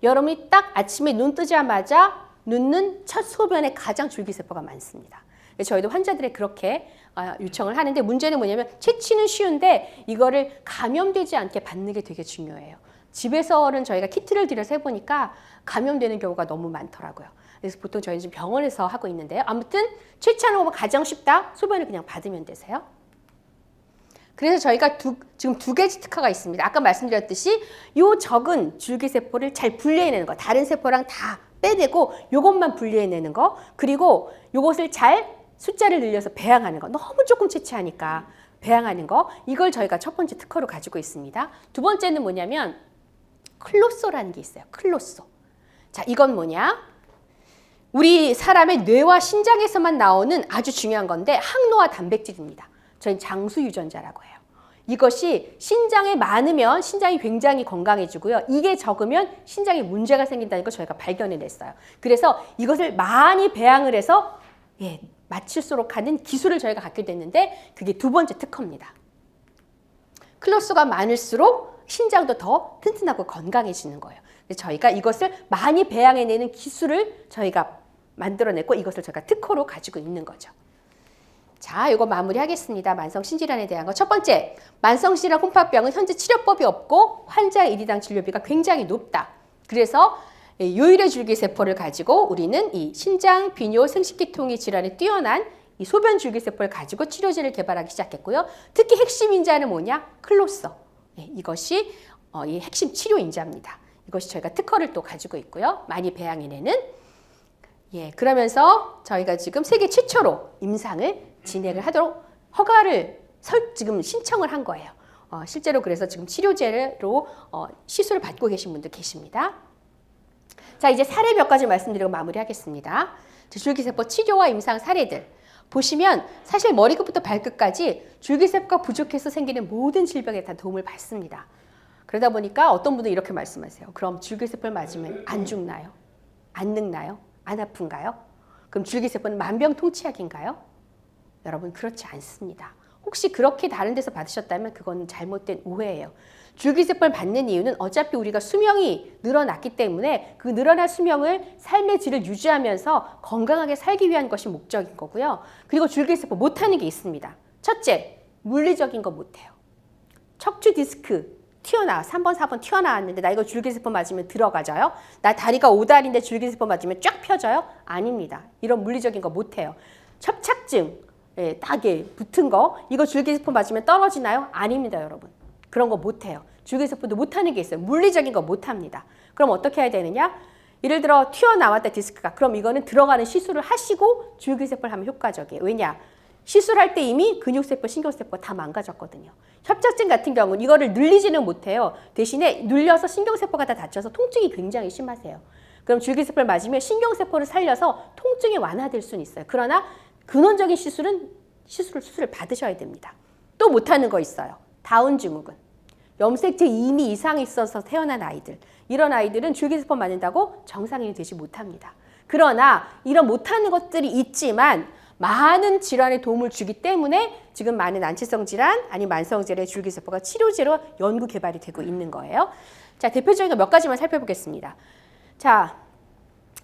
여러분이 딱 아침에 눈 뜨자마자 눕는 첫 소변에 가장 줄기세포가 많습니다. 저희도 환자들이 그렇게 요청을 하는데 문제는 뭐냐면 채취는 쉬운데 이거를 감염되지 않게 받는 게 되게 중요해요. 집에서는 저희가 키트를 들여서 해보니까 감염되는 경우가 너무 많더라고요. 그래서 보통 저희는 지금 병원에서 하고 있는데요. 아무튼 채취하는 방법 가장 쉽다. 소변을 그냥 받으면 되세요. 그래서 저희가 지금 두 가지 특허가 있습니다. 아까 말씀드렸듯이 이 적은 줄기세포를 잘 분리해내는 거, 다른 세포랑 다 빼내고 이것만 분리해내는 거, 그리고 이것을 잘 숫자를 늘려서 배양하는 거, 너무 조금 채취하니까 배양하는 거, 이걸 저희가 첫 번째 특허로 가지고 있습니다. 두 번째는 뭐냐면 클로소라는 게 있어요. 클로소. 자, 이건 뭐냐? 우리 사람의 뇌와 신장에서만 나오는 아주 중요한 건데 항노화 단백질입니다. 저희는 장수 유전자라고 해요. 이것이 신장에 많으면 신장이 굉장히 건강해지고요. 이게 적으면 신장에 문제가 생긴다는 걸 저희가 발견해냈어요. 그래서 이것을 많이 배양을 해서 맞출수록 하는 기술을 저희가 갖게 됐는데 그게 두 번째 특허입니다. 클로스가 많을수록 신장도 더 튼튼하고 건강해지는 거예요. 저희가 이것을 많이 배양해내는 기술을 저희가 만들어냈고 이것을 저희가 특허로 가지고 있는 거죠. 자, 이거 마무리하겠습니다. 만성신질환에 대한 거. 첫 번째, 만성신질환 콩팥병은 현재 치료법이 없고 환자 1인당 진료비가 굉장히 높다. 그래서 요일의 줄기세포를 가지고 우리는 이 신장, 비뇨, 생식기통의 질환에 뛰어난 이 소변 줄기세포를 가지고 치료제를 개발하기 시작했고요. 특히 핵심 인자는 뭐냐? 클로소. 이것이 이 핵심 치료 인자입니다. 이것이 저희가 특허를 또 가지고 있고요. 많이 배양해내는. 그러면서 저희가 지금 세계 최초로 임상을 진행을 하도록 허가를 지금 신청을 한 거예요. 실제로 그래서 지금 치료제로 시술을 받고 계신 분들 계십니다. 자, 이제 사례 몇 가지 말씀드리고 마무리하겠습니다. 줄기세포 치료와 임상 사례들. 보시면 사실 머리끝부터 발끝까지 줄기세포가 부족해서 생기는 모든 질병에 다 도움을 받습니다. 그러다 보니까 어떤 분들은 이렇게 말씀하세요. 그럼 줄기세포를 맞으면 안 죽나요? 안 늙나요? 안 아픈가요? 그럼 줄기세포는 만병통치약인가요? 여러분, 그렇지 않습니다. 혹시 그렇게 다른 데서 받으셨다면 그건 잘못된 오해예요. 줄기세포를 받는 이유는 어차피 우리가 수명이 늘어났기 때문에 그 늘어난 수명을 삶의 질을 유지하면서 건강하게 살기 위한 것이 목적인 거고요. 그리고 줄기세포 못하는 게 있습니다. 첫째, 물리적인 거 못해요. 척추 디스크 튀어나와. 3번, 4번 튀어나왔는데 나 이거 줄기세포 맞으면 들어가져요? 나 다리가 5다리인데 줄기세포 맞으면 쫙 펴져요? 아닙니다. 이런 물리적인 거 못해요. 협착증, 예, 딱에 붙은 거 이거 줄기세포 맞으면 떨어지나요? 아닙니다, 여러분. 그런 거 못해요. 줄기세포도 못하는 게 있어요. 물리적인 거 못합니다. 그럼 어떻게 해야 되느냐? 예를 들어 튀어나왔다 디스크가. 그럼 이거는 들어가는 시술을 하시고 줄기세포를 하면 효과적이에요. 왜냐? 시술할 때 이미 근육세포, 신경세포가 다 망가졌거든요. 협착증 같은 경우는 이거를 늘리지는 못해요. 대신에 눌려서 신경세포가 다 다쳐서 통증이 굉장히 심하세요. 그럼 줄기세포를 맞으면 신경세포를 살려서 통증이 완화될 수는 있어요. 그러나 근원적인 수술을 받으셔야 됩니다. 또 못하는 거 있어요. 다운 증후군. 염색체 이미 이상이 있어서 태어난 아이들. 이런 아이들은 줄기세포 맞는다고 정상인이 되지 못합니다. 그러나 이런 못하는 것들이 있지만 많은 질환에 도움을 주기 때문에 지금 많은 난치성 질환 아니면 만성 질환의 줄기세포가 치료제로 연구 개발이 되고 있는 거예요. 자, 대표적인 거 몇 가지만 살펴보겠습니다. 자,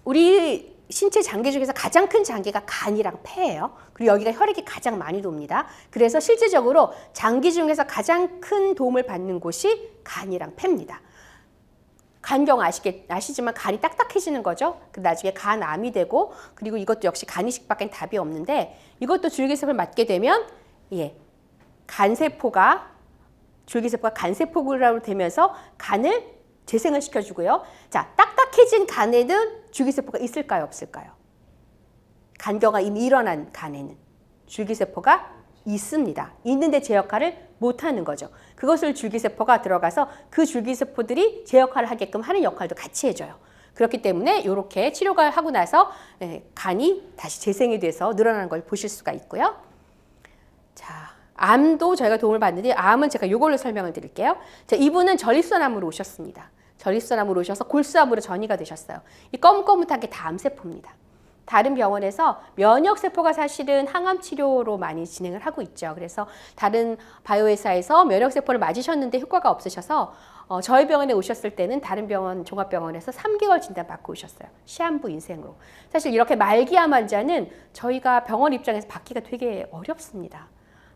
우리 신체 장기 중에서 가장 큰 장기가 간이랑 폐예요. 그리고 여기가 혈액이 가장 많이 돕니다. 그래서 실질적으로 장기 중에서 가장 큰 도움을 받는 곳이 간이랑 폐입니다. 간경 아시지만 간이 딱딱해지는 거죠. 나중에 간암이 되고 그리고 이것도 역시 간이식밖에 답이 없는데 이것도 줄기세포를 맞게 되면 줄기세포가 간세포로 되면서 간을 재생을 시켜주고요. 자, 딱딱해진 간에는 줄기세포가 있을까요? 없을까요? 간경화 이미 일어난 간에는 줄기세포가 있습니다. 있는데 제 역할을 못하는 거죠. 그것을 줄기세포가 들어가서 그 줄기세포들이 제 역할을 하게끔 하는 역할도 같이 해줘요. 그렇기 때문에 이렇게 치료가 하고 나서 간이 다시 재생이 돼서 늘어나는 걸 보실 수가 있고요. 자, 암도 저희가 도움을 받는데 암은 제가 이걸로 설명을 드릴게요. 자, 이분은 전립선암으로 오셨습니다. 전립선암으로 오셔서 골수암으로 전이가 되셨어요. 이 검검한 게 다 암세포입니다. 다른 병원에서 면역세포가 사실은 항암 치료로 많이 진행을 하고 있죠. 그래서 다른 바이오회사에서 면역세포를 맞으셨는데 효과가 없으셔서 저희 병원에 오셨을 때는 다른 병원, 종합병원에서 3개월 진단받고 오셨어요. 시한부 인생으로. 사실 이렇게 말기암 환자는 저희가 병원 입장에서 받기가 되게 어렵습니다.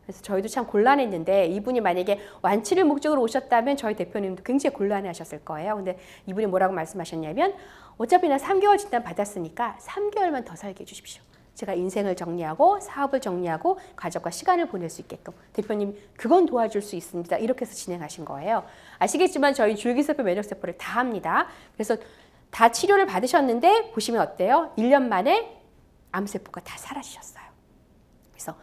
그래서 저희도 참 곤란했는데 이분이 만약에 완치를 목적으로 오셨다면 저희 대표님도 굉장히 곤란해하셨을 거예요. 근데 이분이 뭐라고 말씀하셨냐면 어차피 나 3개월 진단 받았으니까 3개월만 더 살게 해주십시오. 제가 인생을 정리하고 사업을 정리하고 가족과 시간을 보낼 수 있게끔 대표님 그건 도와줄 수 있습니다. 이렇게 해서 진행하신 거예요. 아시겠지만 저희 줄기세포 면역세포를 다 합니다. 그래서 다 치료를 받으셨는데 보시면 어때요? 1년 만에 암세포가 다 사라지셨어요. 그래서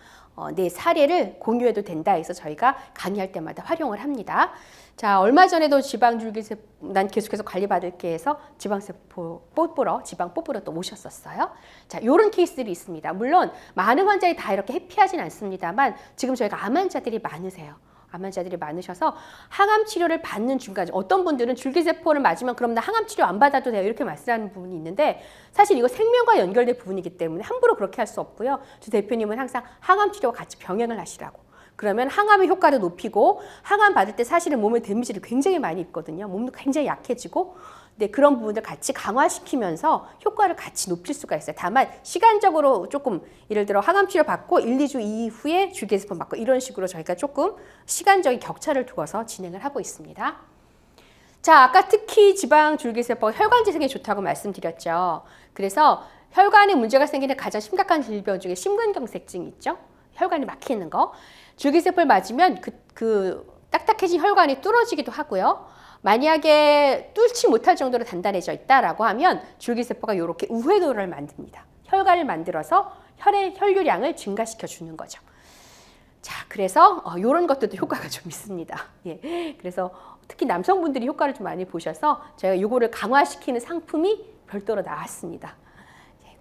내 사례를 공유해도 된다 해서 저희가 강의할 때마다 활용을 합니다. 자, 얼마 전에도 지방줄기세포 난 계속해서 관리받을게 해서 지방세포 뽑으러 지방 뽑으러 또 오셨었어요. 자, 이런 케이스들이 있습니다. 물론 많은 환자들이 다 이렇게 해피하진 않습니다만 지금 저희가 암 환자들이 많으세요. 암 환자들이 많으셔서 항암 치료를 받는 중간 어떤 분들은 줄기세포를 맞으면 그럼 나 항암 치료 안 받아도 돼요 이렇게 말씀하는 부분이 있는데 사실 이거 생명과 연결된 부분이기 때문에 함부로 그렇게 할 수 없고요. 저 대표님은 항상 항암 치료와 같이 병행을 하시라고. 그러면 항암의 효과를 높이고 항암 받을 때 사실은 몸에 데미지를 굉장히 많이 입거든요. 몸도 굉장히 약해지고 네, 그런 부분들 같이 강화시키면서 효과를 같이 높일 수가 있어요. 다만 시간적으로 조금 예를 들어 항암 치료 받고 1, 2주 이후에 줄기세포 맞고 이런 식으로 저희가 조금 시간적인 격차를 두어서 진행을 하고 있습니다. 자, 아까 특히 지방 줄기세포가 혈관 재생에 좋다고 말씀드렸죠. 그래서 혈관에 문제가 생기는 가장 심각한 질병 중에 심근경색증이 있죠. 혈관이 막히는 거. 줄기세포를 맞으면 그 딱딱해진 혈관이 뚫어지기도 하고요. 만약에 뚫지 못할 정도로 단단해져 있다라고 하면 줄기세포가 이렇게 우회도를 만듭니다. 혈관을 만들어서 혈류량을 증가시켜 주는 거죠. 자, 그래서 이런 것들도 효과가 좀 있습니다. 예, 그래서 특히 남성분들이 효과를 좀 많이 보셔서 제가 이거를 강화시키는 상품이 별도로 나왔습니다.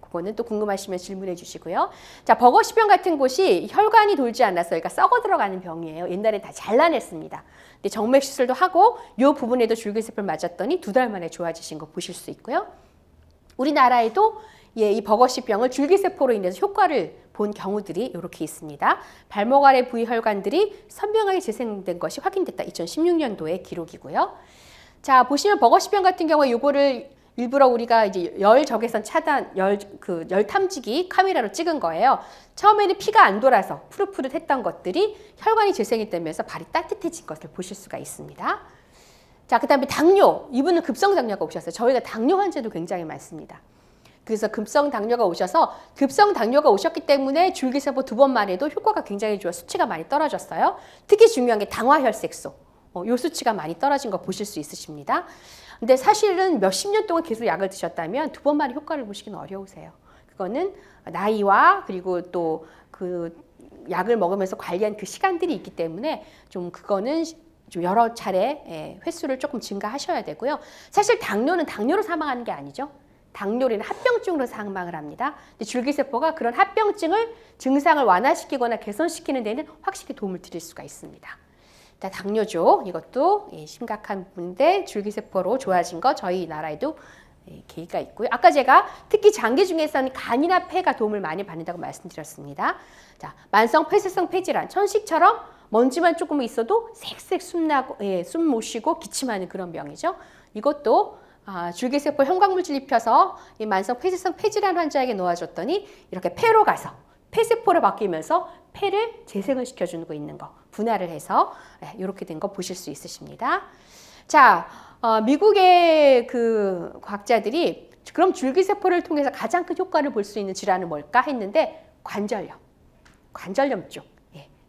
그거는 또 궁금하시면 질문해 주시고요. 자, 버거시병 같은 곳이 혈관이 돌지 않아서 여기가 썩어 들어가는 병이에요. 옛날에 다 잘라냈습니다. 근데 정맥 시술도 하고 이 부분에도 줄기세포를 맞았더니 2달 만에 좋아지신 거 보실 수 있고요. 우리나라에도 이 버거시병을 줄기세포로 인해서 효과를 본 경우들이 이렇게 있습니다. 발목 아래 부위 혈관들이 선명하게 재생된 것이 확인됐다. 2016년도의 기록이고요. 자, 보시면 버거시병 같은 경우에 이거를 일부러 우리가 이제 열 적외선 차단, 열 탐지기 카메라로 찍은 거예요. 처음에는 피가 안 돌아서 푸릇푸릇했던 것들이 혈관이 재생이 되면서 발이 따뜻해진 것을 보실 수가 있습니다. 자, 그 다음에 당뇨. 이분은 급성 당뇨가 오셨어요. 저희가 당뇨 환자도 굉장히 많습니다. 그래서 급성 당뇨가 오셔서 급성 당뇨가 오셨기 때문에 줄기세포 2번만 해도 효과가 굉장히 좋아 수치가 많이 떨어졌어요. 특히 중요한 게 당화혈색소. 요 수치가 많이 떨어진 거 보실 수 있으십니다. 근데 사실은 몇십 년 동안 계속 약을 드셨다면 2번만에 효과를 보시기는 어려우세요. 그거는 나이와 그리고 또 그 약을 먹으면서 관리한 그 시간들이 있기 때문에 좀 그거는 좀 여러 차례 횟수를 조금 증가하셔야 되고요. 사실 당뇨는 당뇨로 사망하는 게 아니죠. 당뇨는 합병증으로 사망을 합니다. 근데 줄기세포가 그런 합병증을 증상을 완화시키거나 개선시키는 데는 확실히 도움을 드릴 수가 있습니다. 자, 당뇨죠. 이것도 심각한 부분인데 줄기세포로 좋아진 거 저희 나라에도 계기가 있고요. 아까 제가 특히 장기 중에서는 간이나 폐가 도움을 많이 받는다고 말씀드렸습니다. 자, 만성 폐쇄성 폐질환, 천식처럼 먼지만 조금 있어도 색색 숨 못 쉬고 기침하는 그런 병이죠. 이것도 줄기세포 형광물질 입혀서 이 만성 폐쇄성 폐질환 환자에게 놓아줬더니 이렇게 폐로 가서 폐세포로 바뀌면서 폐를 재생을 시켜주고 있는 거, 분할을 해서 이렇게 된 거 보실 수 있으십니다. 자, 미국의 그 과학자들이 그럼 줄기세포를 통해서 가장 큰 효과를 볼 수 있는 질환은 뭘까 했는데 관절염 쪽,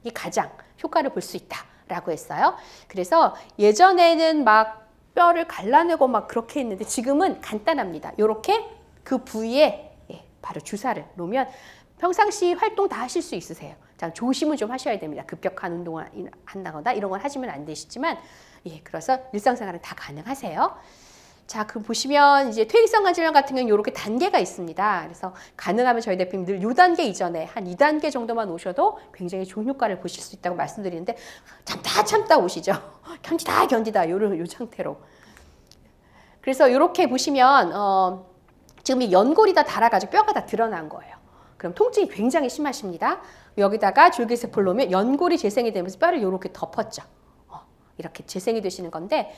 이 가장 효과를 볼 수 있다라고 했어요. 그래서 예전에는 막 뼈를 갈라내고 막 그렇게 했는데 지금은 간단합니다. 이렇게 그 부위에 바로 주사를 놓으면 평상시 활동 다 하실 수 있으세요. 자, 조심은 좀 하셔야 됩니다. 급격한 운동을 한다거나 이런 건 하시면 안 되시지만 그래서 일상생활은 다 가능하세요. 자, 그 보시면 이제 퇴행성 관절염 같은 경우는 이렇게 단계가 있습니다. 그래서 가능하면 저희 대표님 늘 6단계 이전에 한 2단계 정도만 오셔도 굉장히 좋은 효과를 보실 수 있다고 말씀드리는데 참다 오시죠. 견디다 요 상태로. 그래서 이렇게 보시면 지금 이 연골이 다 닳아가지고 뼈가 다 드러난 거예요. 그럼 통증이 굉장히 심하십니다. 여기다가 줄기세포를 놓으면 연골이 재생이 되면서 뼈를 이렇게 덮었죠. 이렇게 재생이 되시는 건데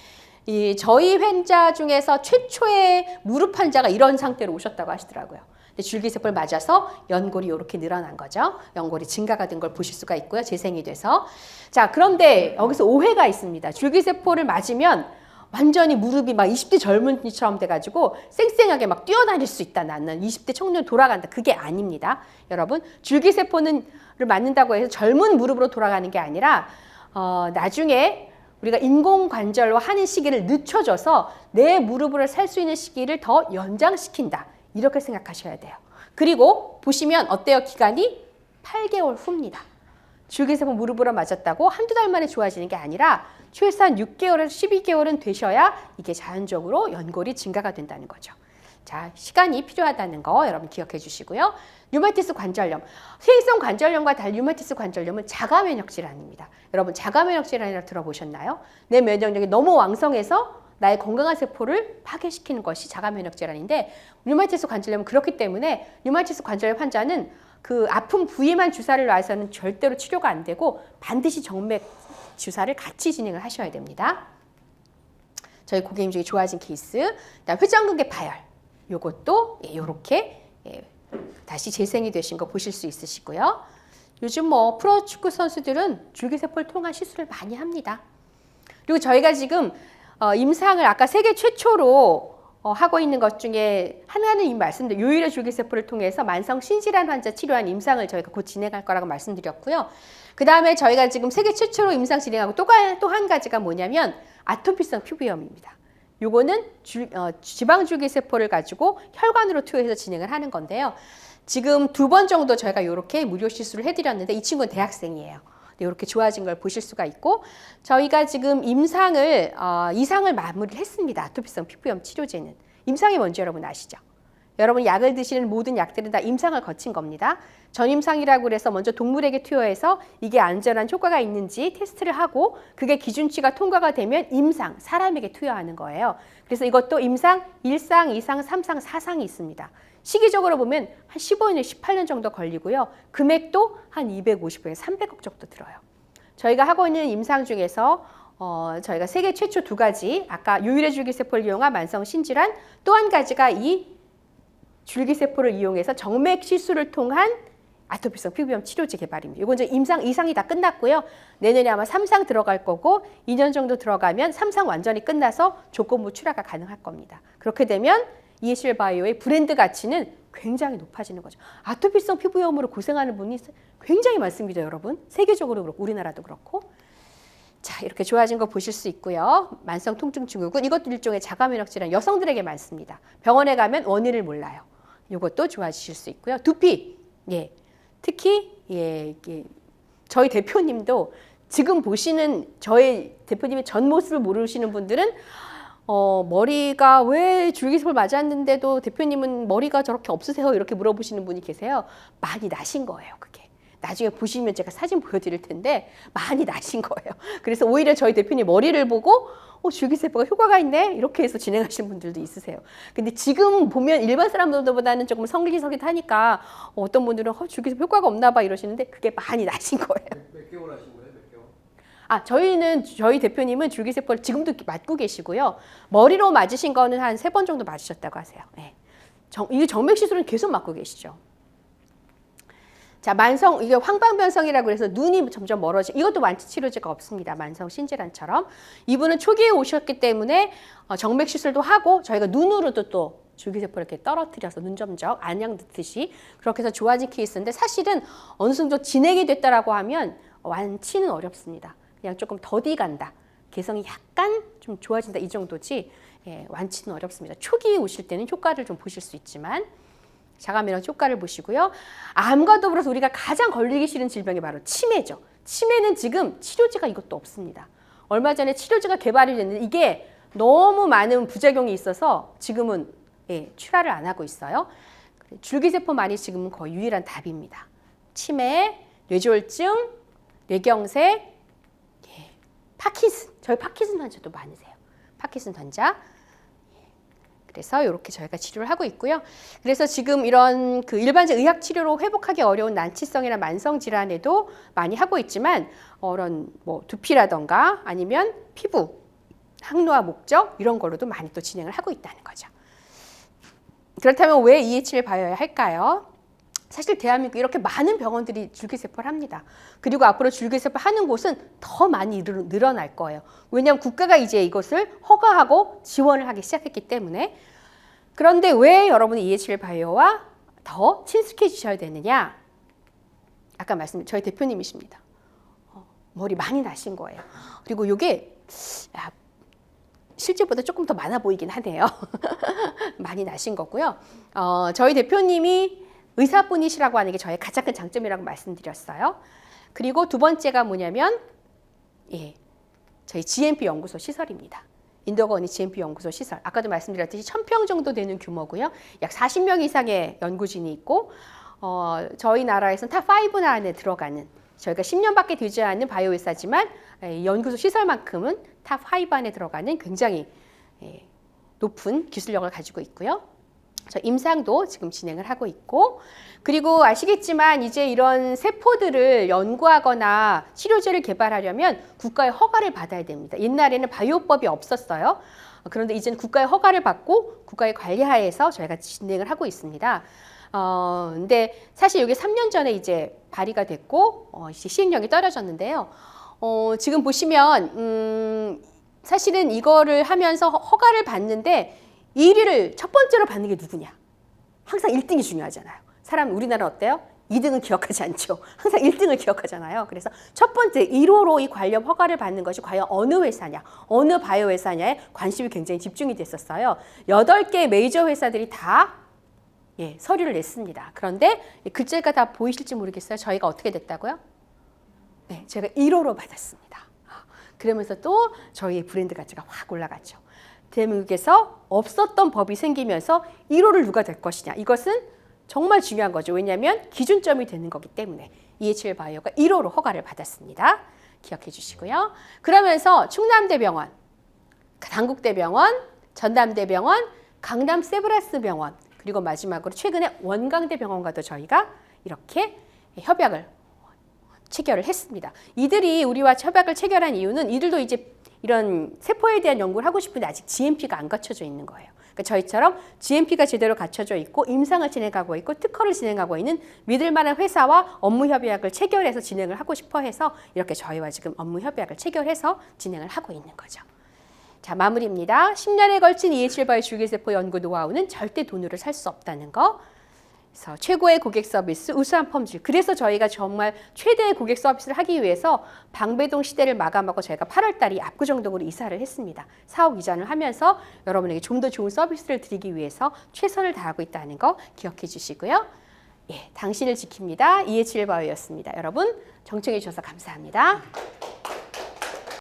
저희 환자 중에서 최초의 무릎 환자가 이런 상태로 오셨다고 하시더라고요. 근데 줄기세포를 맞아서 연골이 이렇게 늘어난 거죠. 연골이 증가가 된 걸 보실 수가 있고요. 재생이 돼서. 자, 그런데 여기서 오해가 있습니다. 줄기세포를 맞으면 완전히 무릎이 막 20대 젊은이처럼 돼가지고 쌩쌩하게 막 뛰어다닐 수 있다. 나는 20대 청년 돌아간다. 그게 아닙니다. 여러분, 줄기세포를 맞는다고 해서 젊은 무릎으로 돌아가는 게 아니라 나중에 우리가 인공관절로 하는 시기를 늦춰줘서 내 무릎으로 살 수 있는 시기를 더 연장시킨다. 이렇게 생각하셔야 돼요. 그리고 보시면 어때요? 기간이 8개월 후입니다. 줄기세포 무릎으로 맞았다고 한두 달 만에 좋아지는 게 아니라 최소한 6개월에서 12개월은 되셔야 이게 자연적으로 연골이 증가가 된다는 거죠. 자, 시간이 필요하다는 거 여러분 기억해 주시고요. 류마티스 관절염, 퇴행성 관절염과 달리 류마티스 관절염은 자가면역 질환입니다. 여러분 자가면역 질환이라고 들어보셨나요? 내 면역력이 너무 왕성해서 나의 건강한 세포를 파괴시키는 것이 자가면역 질환인데 류마티스 관절염은 그렇기 때문에 류마티스 관절염 환자는 그 아픈 부위만 주사를 놔서는 절대로 치료가 안 되고 반드시 정맥 주사를 같이 진행을 하셔야 됩니다. 저희 고객님 중에 좋아진 케이스, 그다음 회전근개 파열, 요것도 요렇게 다시 재생이 되신 거 보실 수 있으시고요. 요즘 뭐 프로축구 선수들은 줄기세포를 통한 시술을 많이 합니다. 그리고 저희가 지금 임상을 아까 세계 최초로 하고 있는 것 중에 하나는 이 말씀드린 요일의 줄기세포를 통해서 만성 신질환 환자 치료한 임상을 저희가 곧 진행할 거라고 말씀드렸고요. 그 다음에 저희가 지금 세계 최초로 임상 진행하고 또 한 가지가 뭐냐면 아토피성 피부염입니다. 요거는 지방줄기세포를 가지고 혈관으로 투여해서 진행을 하는 건데요. 지금 2번 정도 저희가 이렇게 무료 시술을 해드렸는데 이 친구는 대학생이에요. 이렇게 좋아진 걸 보실 수가 있고 저희가 지금 이상을 마무리를 했습니다. 아토피성 피부염 치료제는. 임상이 뭔지 여러분 아시죠? 여러분 약을 드시는 모든 약들은 다 임상을 거친 겁니다. 전임상이라고 해서 먼저 동물에게 투여해서 이게 안전한 효과가 있는지 테스트를 하고 그게 기준치가 통과가 되면 임상, 사람에게 투여하는 거예요. 그래서 이것도 임상 1상, 2상, 3상, 4상이 있습니다. 시기적으로 보면 한 15년, 18년 정도 걸리고요. 금액도 한 250억에서 300억 정도 들어요. 저희가 하고 있는 임상 중에서 저희가 세계 최초 2가지, 아까 요일의 줄기세포를 이용한 만성 신질환, 또 한 가지가 이 줄기세포를 이용해서 정맥 시술을 통한 아토피성 피부염 치료제 개발입니다. 이건 이제 임상 2상이 다 끝났고요. 내년에 아마 3상 들어갈 거고 2년 정도 들어가면 3상 완전히 끝나서 조건부 출하가 가능할 겁니다. 그렇게 되면 EHL 바이오의 브랜드 가치는 굉장히 높아지는 거죠. 아토피성 피부염으로 고생하는 분이 굉장히 많습니다, 여러분. 세계적으로 그렇고 우리나라도 그렇고. 자, 이렇게 좋아진 거 보실 수 있고요. 만성 통증 증후군, 이것도 일종의 자가 면역 질환, 여성들에게 많습니다. 병원에 가면 원인을 몰라요. 이것도 좋아지실 수 있고요. 두피, 예, 특히 예, 저희 대표님도 지금 보시는 저희 대표님의 전 모습을 모르시는 분들은 머리가 왜 줄기세포를 맞았는데도 대표님은 머리가 저렇게 없으세요? 이렇게 물어보시는 분이 계세요. 많이 나신 거예요, 그게. 나중에 보시면 제가 사진 보여드릴 텐데 많이 나신 거예요. 그래서 오히려 저희 대표님 머리를 보고 줄기세포가 효과가 있네? 이렇게 해서 진행하시는 분들도 있으세요. 근데 지금 보면 일반 사람들보다는 조금 성기성기하니까 어떤 분들은 줄기세포 효과가 없나 봐 이러시는데 그게 많이 나신 거예요. 몇 개월 하신 거예요? 몇 개월? 저희 대표님은 줄기세포를 지금도 맞고 계시고요. 머리로 맞으신 거는 한 3번 정도 맞으셨다고 하세요. 네. 이게 정맥 시술은 계속 맞고 계시죠. 자, 이게 황방변성이라고 해서 눈이 점점 멀어지고, 이것도 완치 치료제가 없습니다. 만성 신질환처럼. 이분은 초기에 오셨기 때문에 정맥 시술도 하고, 저희가 눈으로도 또 줄기세포를 이렇게 떨어뜨려서 눈점적, 안양 넣듯이 그렇게 해서 좋아진 케이스인데, 사실은 어느 정도 진행이 됐다라고 하면 완치는 어렵습니다. 그냥 조금 더디 간다. 개성이 약간 좀 좋아진다. 이 정도지, 예, 완치는 어렵습니다. 초기에 오실 때는 효과를 좀 보실 수 있지만, 자가면역 효과를 보시고요. 암과 더불어서 우리가 가장 걸리기 싫은 질병이 바로 치매죠. 치매는 지금 치료제가 이것도 없습니다. 얼마 전에 치료제가 개발이 됐는데 이게 너무 많은 부작용이 있어서 지금은 출하를 안 하고 있어요. 줄기세포만이 지금은 거의 유일한 답입니다. 치매, 뇌졸중, 뇌경색, 파킨슨. 저희 파킨슨 환자도 많으세요. 파킨슨 환자. 그래서 이렇게 저희가 치료를 하고 있고요. 그래서 지금 이런 일반적 의학 치료로 회복하기 어려운 난치성이나 만성 질환에도 많이 하고 있지만 이런 뭐 두피라던가 아니면 피부, 항노화 목적 이런 걸로도 많이 또 진행을 하고 있다는 거죠. 그렇다면 왜 EH를 봐야 할까요? 사실 대한민국 이렇게 많은 병원들이 줄기세포를 합니다. 그리고 앞으로 줄기세포 하는 곳은 더 많이 늘어날 거예요. 왜냐하면 국가가 이제 이것을 허가하고 지원을 하기 시작했기 때문에. 그런데 왜 여러분이 EHL 바이오와 더 친숙해지셔야 되느냐? 아까 말씀드린 저희 대표님이십니다. 머리 많이 나신 거예요. 그리고 이게 실제보다 조금 더 많아 보이긴 하네요. 많이 나신 거고요. 저희 대표님이 의사분이시라고 하는 게 저의 가장 큰 장점이라고 말씀드렸어요. 그리고 두 번째가 뭐냐면 저희 GMP 연구소 시설입니다. 인더건이 GMP 연구소 시설. 아까도 말씀드렸듯이 1000평 정도 되는 규모고요. 약 40명 이상의 연구진이 있고 저희 나라에서는 탑5 안에 들어가는 저희가 10년밖에 되지 않은 바이오 회사지만 연구소 시설만큼은 탑5 안에 들어가는 굉장히 높은 기술력을 가지고 있고요. 저 임상도 지금 진행을 하고 있고, 그리고 아시겠지만 이제 이런 세포들을 연구하거나 치료제를 개발하려면 국가의 허가를 받아야 됩니다. 옛날에는 바이오법이 없었어요. 그런데 이제는 국가의 허가를 받고 국가의 관리하에서 저희가 진행을 하고 있습니다. 근데 사실 이게 3년 전에 이제 발의가 됐고 이제 시행령이 떨어졌는데요. 지금 보시면 사실은 이거를 하면서 허가를 받는데 1위를 첫 번째로 받는 게 누구냐? 항상 1등이 중요하잖아요. 우리나라 어때요? 2등은 기억하지 않죠. 항상 1등을 기억하잖아요. 그래서 첫 번째 1호로 이 관련 허가를 받는 것이 과연 어느 회사냐, 어느 바이오 회사냐에 관심이 굉장히 집중이 됐었어요. 8개 메이저 회사들이 다 서류를 냈습니다. 그런데 글자가 다 보이실지 모르겠어요. 저희가 어떻게 됐다고요? 네, 제가 1호로 받았습니다. 그러면서 또 저희의 브랜드 가치가 확 올라갔죠. 대한민국에서 없었던 법이 생기면서 1호를 누가 될 것이냐. 이것은 정말 중요한 거죠. 왜냐하면 기준점이 되는 거기 때문에 EHL 바이오가 1호로 허가를 받았습니다. 기억해 주시고요. 그러면서 충남대병원, 단국대병원, 전남대병원, 강남 세브란스병원, 그리고 마지막으로 최근에 원광대병원과도 저희가 이렇게 협약을 체결을 했습니다. 이들이 우리와 협약을 체결한 이유는 이들도 이제 이런 세포에 대한 연구를 하고 싶은데 아직 GMP가 안 갖춰져 있는 거예요. 그러니까 저희처럼 GMP가 제대로 갖춰져 있고 임상을 진행하고 있고 특허를 진행하고 있는 믿을 만한 회사와 업무 협약을 체결해서 진행을 하고 싶어 해서 이렇게 저희와 지금 업무 협약을 체결해서 진행을 하고 있는 거죠. 자, 마무리입니다. 10년에 걸친 EHBio의 줄기세포 연구 노하우는 절대 돈으로 살 수 없다는 거. 그래서 최고의 고객 서비스, 우수한 펌질. 그래서 저희가 정말 최대의 고객 서비스를 하기 위해서 방배동 시대를 마감하고 저희가 8월 달이 압구정동으로 이사를 했습니다. 사옥 이전을 하면서 여러분에게 좀 더 좋은 서비스를 드리기 위해서 최선을 다하고 있다는 거 기억해 주시고요. 예, 당신을 지킵니다. EHBio였습니다. 여러분 정청해 주셔서 감사합니다.